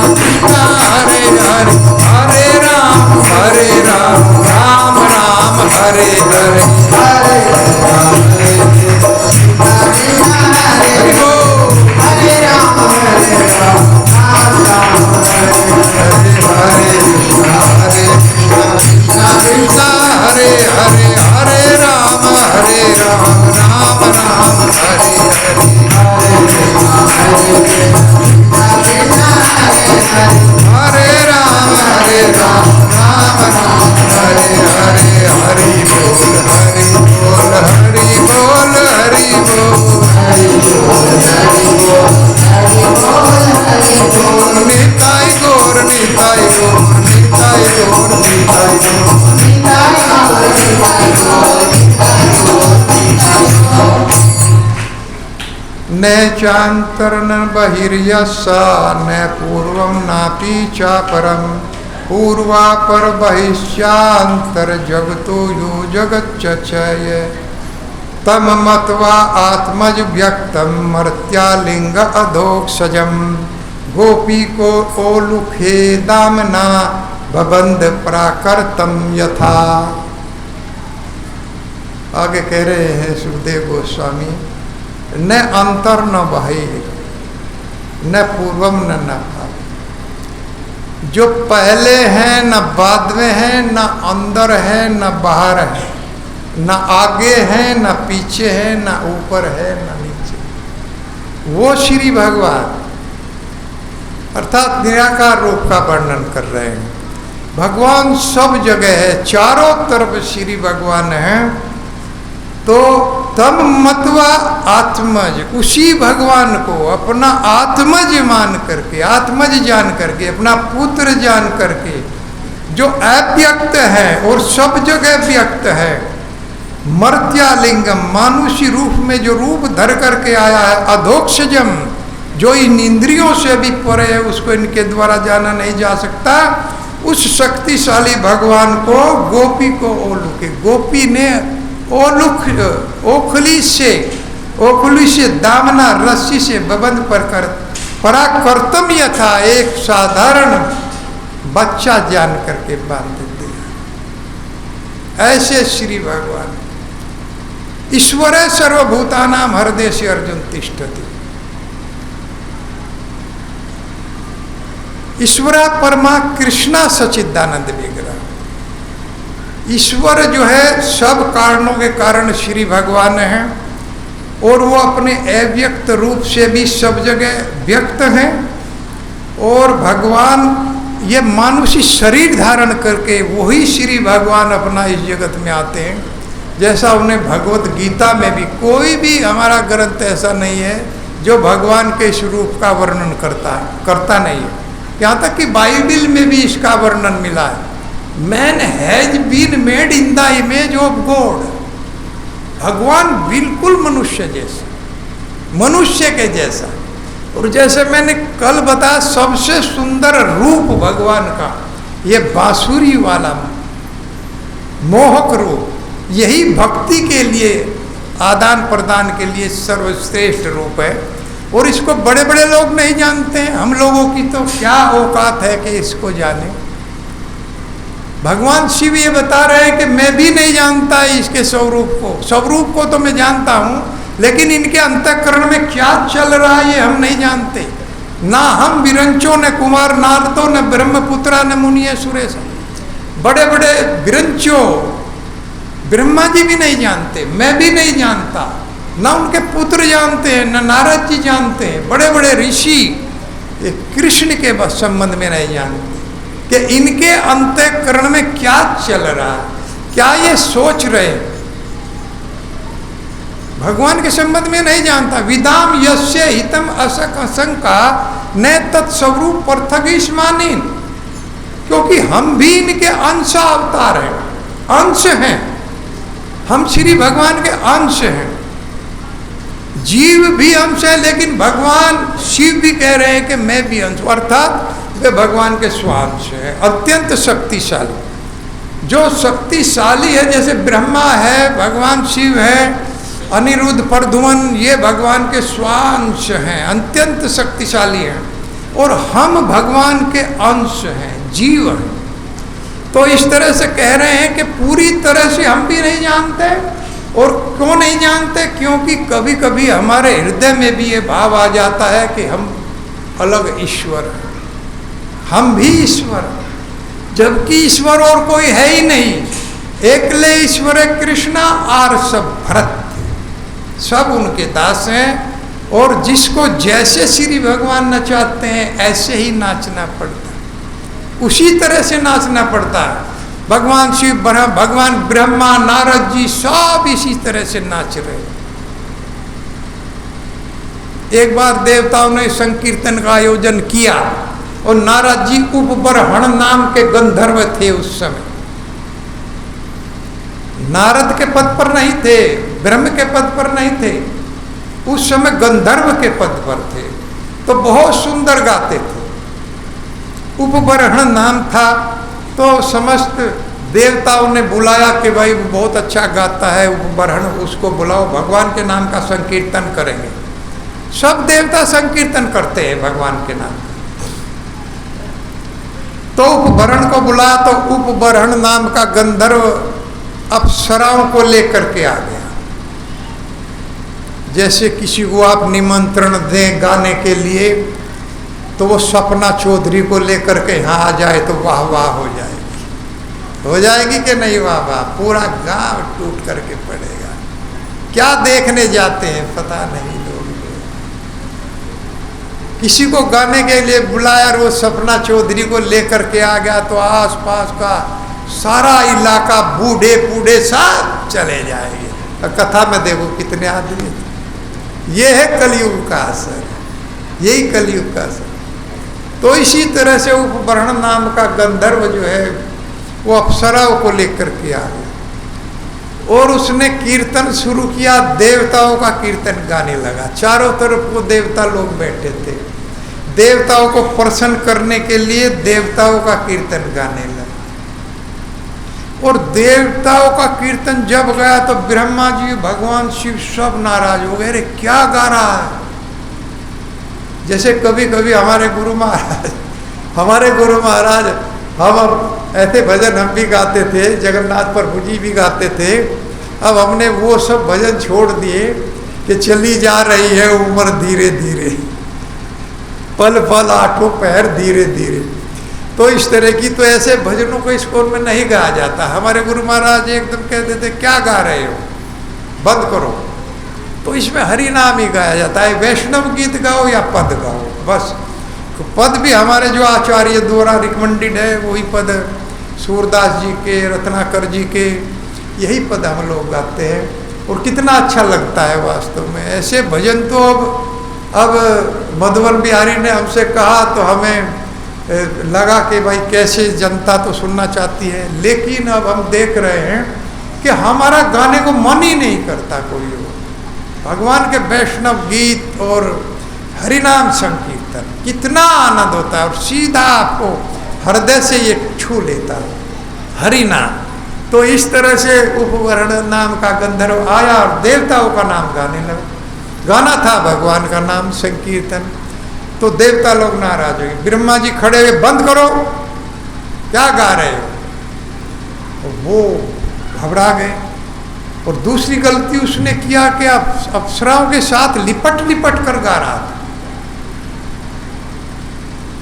हरे हरे, हरे राम राम राम हरे हरे, हरे राम हरे राम, हरे राम राम राम हरे हरे, हरे कृष्णा कृष्णा कृष्णा हरे हरे, हरे राम राम राम हरे हरे, हरे राम राम राम हरे हरे। हरि बोल हरि बोल हरि बोल हरि बोल, हरि बोल हरि बोल हरि बोल हरि बोल। निताई गौर निताई गौर निताई गौर निताई गौर निताई गौर निताई गौर निताई गौर। न चांतर न बहिर्यसा न पूर्वम नापि चापरम, पूर्वापर बहिष्यांतर जगतो यो जगच्चय। तम मत्वा आत्मज व्यक्तम मर्त्यालिंग अधोक्षजम, गोपी को ओलुखे दामना बबंध प्राकृतम यथा। आगे कह रहे हैं सुखदेव गोस्वामी, न अंतर न बाहिर, न पूर्वम न भाव। जो पहले हैं न बाद में है, न अंदर है न बाहर है, न आगे है न पीछे है, न ऊपर है न नीचे। वो श्री भगवान अर्थात निराकार रूप का वर्णन कर रहे हैं। भगवान सब जगह है, चारों तरफ श्री भगवान है। तो तम मतवा आत्मज, उसी भगवान को अपना आत्मज मान करके, आत्मज जान करके, अपना पुत्र जान करके, जो अव्यक्त है और सब जगह व्यक्त है, मर्त्यालिंगम, मानुषी रूप में जो रूप धर करके आया है, अधोक्षजम, जो इन इंद्रियों से भी परे है, उसको इनके द्वारा जाना नहीं जा सकता, उस शक्तिशाली भगवान को गोपी को ओलुके, गोपी ने ओखली से दामना रस्सी से बबंध पर कर पराकर्तम यथा, एक साधारण बच्चा जान करके बांध दिया। ऐसे श्री भगवान ईश्वर सर्वभूतानां हृदय से अर्जुन तिष्ठति। ईश्वरा परमा कृष्णा सच्चिदानंद विग्रह। ईश्वर जो है सब कारणों के कारण श्री भगवान हैं और वो अपने अव्यक्त रूप से भी सब जगह व्यक्त हैं। और भगवान ये मानुषी शरीर धारण करके वही श्री भगवान अपना इस जगत में आते हैं। जैसा उन्हें भगवत गीता में भी, कोई भी हमारा ग्रंथ ऐसा नहीं है जो भगवान के स्वरूप का वर्णन करता नहीं है। यहाँ तक कि बाइबल में भी इसका वर्णन मिला है। Man has been made in the image of God. भगवान बिल्कुल मनुष्य जैसा, मनुष्य के जैसा। और जैसे मैंने कल बताया, सबसे सुंदर रूप भगवान का ये बांसुरी वाला मोहक रूप, यही भक्ति के लिए, आदान प्रदान के लिए सर्वश्रेष्ठ रूप है। और इसको बड़े बड़े लोग नहीं जानते हैं। हम लोगों की तो क्या औकात है कि इसको जाने। भगवान शिव ये बता रहे हैं कि मैं भी नहीं जानता इसके स्वरूप को। स्वरूप को तो मैं जानता हूँ, लेकिन इनके अंतःकरण में क्या चल रहा है ये हम नहीं जानते। ना हम विरंचो, न कुमार नारदो, न ब्रह्मपुत्रा, न मुनिय सुरेश। बड़े बड़े विरंचो ब्रह्मा जी भी नहीं जानते, मैं भी नहीं जानता, ना उनके पुत्र जानते हैं, न नारद जी जानते हैं। बड़े बड़े ऋषि ये कृष्ण के संबंध में नहीं जानते कि इनके अंतःकरण में क्या चल रहा है, क्या ये सोच रहे। भगवान के संबंध में नहीं जानता। विदाम यस्य हितम असंका न तत्स्वरूप पृथगीष्मानीन। क्योंकि हम भी इनके अंश अवतार हैं, अंश हैं। हम श्री भगवान के अंश हैं। जीव भी अंश है, लेकिन भगवान शिव भी कह रहे हैं कि मैं भी अंश, अर्थात वे भगवान के स्वांश है, अत्यंत शक्तिशाली। जो शक्तिशाली है, जैसे ब्रह्मा है, भगवान शिव है, अनिरुद्ध प्रद्युम्न, ये भगवान के स्वांश हैं, अत्यंत शक्तिशाली हैं। और हम भगवान के अंश हैं, जीव हैं। तो इस तरह से कह रहे हैं कि पूरी तरह से हम भी नहीं जानते। और क्यों नहीं जानते? क्योंकि कभी कभी हमारे हृदय में भी ये भाव आ जाता है कि हम अलग ईश्वर हैं, हम भी ईश्वर हैं, जबकि ईश्वर और कोई है ही नहीं। एकले ईश्वर कृष्णा और सब भरत, सब उनके दास हैं। और जिसको जैसे श्री भगवान नचाते हैं ऐसे ही नाचना पड़ता है, उसी तरह से नाचना पड़ता है। भगवान शिव, भगवान ब्रह्मा, नारद जी सब इसी तरह से नाच रहे। एक बार देवताओं ने संकीर्तन का आयोजन किया और नारद जी उपबरहण नाम के गंधर्व थे। उस समय नारद के पद पर नहीं थे, ब्रह्म के पद पर नहीं थे, उस समय गंधर्व के पद पर थे। तो बहुत सुंदर गाते थे, उपबरहण नाम था। तो समस्त देवताओं ने बुलाया कि भाई वो बहुत अच्छा गाता है, उपबरहण, उसको बुलाओ, भगवान के नाम का संकीर्तन करेंगे। सब देवता संकीर्तन करते हैं भगवान के नाम। तो उपबरहण को बुलाया, तो उपबरहण नाम का गंधर्व अप्सराओं को लेकर के आ गया। जैसे किसी को आप निमंत्रण दें गाने के लिए, तो वो सपना चौधरी को लेकर के यहाँ आ जाए तो वाह वाह हो जाएगी कि नहीं? वाह वाह, पूरा गांव टूट करके पड़ेगा। क्या देखने जाते हैं पता नहीं लोग। किसी को गाने के लिए बुलाया, रोज सपना चौधरी को लेकर के आ गया तो आस पास का सारा इलाका बूढ़े बूढ़े सब चले जाएंगे। कथा में देखो कितने आदमी। ये है कलयुग का असर, यही कलयुग का असर। तो इसी तरह से उपवर्ण नाम का गंधर्व जो है वो अप्सराओं को लेकर के आ गया और उसने कीर्तन शुरू किया, देवताओं का कीर्तन गाने लगा। चारों तरफ वो देवता लोग बैठे थे, देवताओं को प्रसन्न करने के लिए देवताओं का कीर्तन गाने लगा। और देवताओं का कीर्तन जब गया तो ब्रह्मा जी, भगवान शिव सब नाराज हो गए, अरे क्या गा रहा है। जैसे कभी कभी हमारे गुरु महाराज हम ऐसे भजन हम भी गाते थे, जगन्नाथ प्रभु जी भी गाते थे। अब हमने वो सब भजन छोड़ दिए कि चली जा रही है उम्र धीरे धीरे, पल पल आठों पैर धीरे धीरे। तो इस तरह की, तो ऐसे भजनों को इस्कॉन में नहीं गाया जाता। हमारे गुरु महाराज एकदम कहते थे क्या गा रहे हो, बंद करो। तो इसमें हरि नाम ही गाया जाता है, वैष्णव गीत गाओ या पद गाओ बस। तो पद भी हमारे जो आचार्य द्वारा रिकमेंडेड है वही पद, सूरदास जी के, रत्नाकर जी के, यही पद हम लोग गाते हैं। और कितना अच्छा लगता है वास्तव में ऐसे भजन। तो अब मधुवन बिहारी ने हमसे कहा तो हमें लगा कि भाई कैसे जनता तो सुनना चाहती है, लेकिन अब हम देख रहे हैं कि हमारा गाने को मन ही नहीं करता कोई और। भगवान के वैष्णव गीत और हरिनाम संकीर्तन कितना आनंद होता है और सीधा आपको हृदय से ये छू लेता है हरिनाम। तो इस तरह से उपवर्ण नाम का गंधर्व आया और देवताओं का नाम गाने लगा। गाना था भगवान का नाम संकीर्तन। तो देवता लोग नाराज हो गए, ब्रह्मा जी खड़े हुए, बंद करो, क्या गा रहे हो। तो वो घबरा गए। और दूसरी गलती उसने किया कि अप्सराओं के साथ लिपट लिपट कर गा रहा था।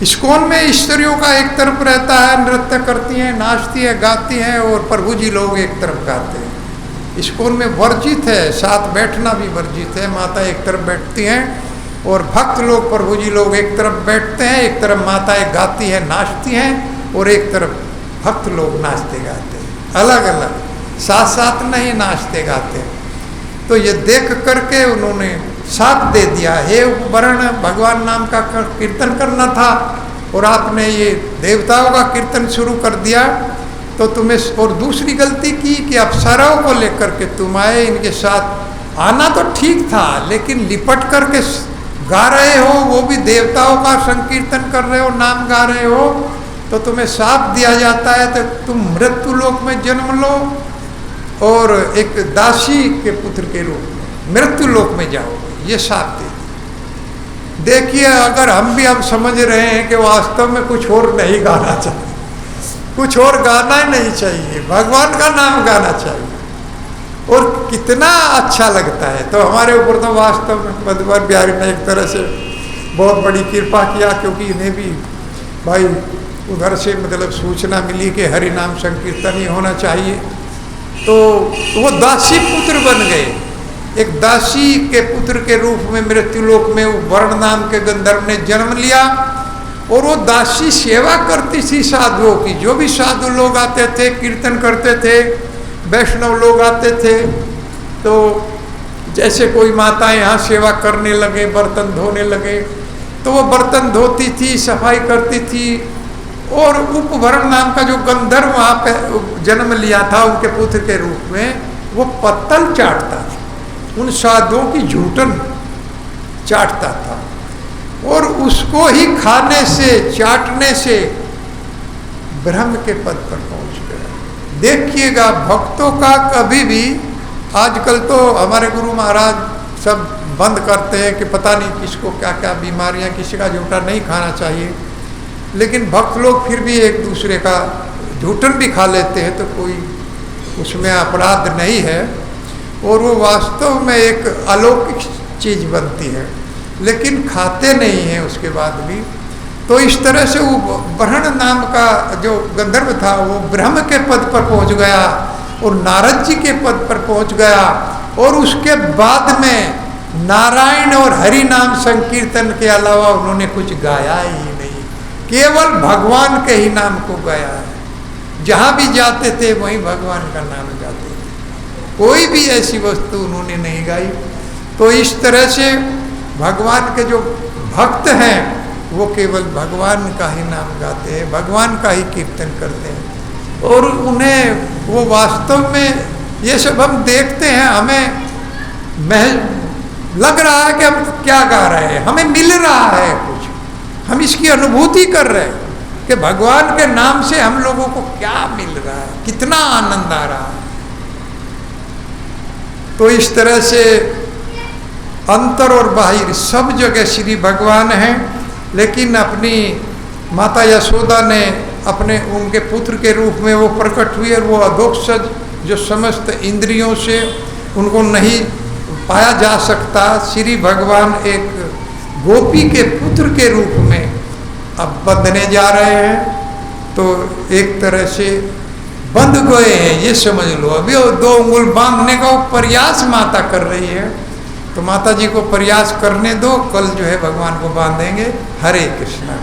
इस्कॉन में स्त्रियों का एक तरफ रहता है, नृत्य करती हैं, नाचती है, गाती हैं, और प्रभु जी लोग एक तरफ गाते हैं। इस्कॉन में वर्जित है, साथ बैठना भी वर्जित है। माता एक तरफ बैठती हैं और भक्त लोग, प्रभु जी लोग एक तरफ बैठते हैं, एक तरफ माताएं गाती हैं, नाचती हैं, और एक तरफ भक्त लोग नाचते गाते हैं। अलग अलग, साथ साथ नहीं नाचते गाते। तो ये देख करके उन्होंने साथ दे दिया, हे उपवर्ण, भगवान नाम का कीर्तन करना था और आपने ये देवताओं का कीर्तन शुरू कर दिया। तो तुम्हें, और दूसरी गलती की कि अप्सराओं को लेकर के तुम आए, इनके साथ आना तो ठीक था, लेकिन लिपट करके गा रहे हो, वो भी देवताओं का संकीर्तन कर रहे हो, नाम गा रहे हो। तो तुम्हें साप दिया जाता है तो तुम मृत्यु लोक में जन्म लो और एक दासी के पुत्र के रूप में मृत्यु लोक में जाओ, ये साप दे। देखिए, अगर हम भी अब समझ रहे हैं कि वास्तव में कुछ और नहीं गाना चाहिए, कुछ और गाना ही नहीं चाहिए, भगवान का नाम गाना चाहिए, और कितना अच्छा लगता है। तो हमारे ऊपर तो वास्तव में मधुवन बिहारी ने एक तरह से बहुत बड़ी कृपा किया, क्योंकि इन्हें भी भाई उधर से मतलब सूचना मिली कि हरि नाम संकीर्तन ही होना चाहिए। तो वो दासी पुत्र बन गए, एक दासी के पुत्र के रूप में मृत्युलोक में वर्ण नाम के गंधर्व ने जन्म लिया। और वो दासी सेवा करती थी साधुओं की, जो भी साधु लोग आते थे, कीर्तन करते थे, वैष्णव लोग आते थे, तो जैसे कोई माताएं यहाँ सेवा करने लगे, बर्तन धोने लगे, तो वो बर्तन धोती थी, सफाई करती थी। और उपवर्ण नाम का जो गंधर्व वहाँ पे जन्म लिया था उनके पुत्र के रूप में, वो पत्तल चाटता था, उन साधुओं की झूठन चाटता था, और उसको ही खाने से, चाटने से ब्रह्म के पद पर पहुंच गया। देखिएगा, भक्तों का कभी भी, आजकल तो हमारे गुरु महाराज सब बंद करते हैं कि पता नहीं किसको क्या क्या बीमारियां, किसी का झूठा नहीं खाना चाहिए, लेकिन भक्त लोग फिर भी एक दूसरे का झूठन भी खा लेते हैं, तो कोई उसमें अपराध नहीं है, और वो वास्तव में एक अलौकिक चीज़ बनती है, लेकिन खाते नहीं हैं उसके बाद भी। तो इस तरह से वो वर्ण नाम का जो गंधर्व था वो ब्रह्म के पद पर पहुंच गया और नारद जी के पद पर पहुंच गया, और उसके बाद में नारायण और हरि नाम संकीर्तन के अलावा उन्होंने कुछ गाया ही नहीं, केवल भगवान के ही नाम को गाया है। जहाँ भी जाते थे वहीं भगवान का नाम गाते थे, कोई भी ऐसी वस्तु उन्होंने नहीं गाई। तो इस तरह से भगवान के जो भक्त हैं वो केवल भगवान का ही नाम गाते हैं, भगवान का ही कीर्तन करते हैं। और उन्हें वो वास्तव में ये सब हम देखते हैं, हमें लग रहा है कि हम क्या गा रहे हैं, हमें मिल रहा है कुछ, हम इसकी अनुभूति कर रहे हैं कि भगवान के नाम से हम लोगों को क्या मिल रहा है, कितना आनंद आ रहा है। तो इस तरह से अंतर और बाहिर सब जगह श्री भगवान हैं। लेकिन अपनी माता यशोदा ने अपने उनके पुत्र के रूप में वो प्रकट हुई, और वो अधोक्षज जो समस्त इंद्रियों से उनको नहीं पाया जा सकता, श्री भगवान एक गोपी के पुत्र के रूप में अब बंधने जा रहे हैं। तो एक तरह से बंध गए हैं, ये समझ लो। अभी वो 2 उंगल बांधने का वो प्रयास माता कर रही है, तो माता जी को प्रयास करने दो, कल जो है भगवान को बांधेंगे। हरे कृष्णा।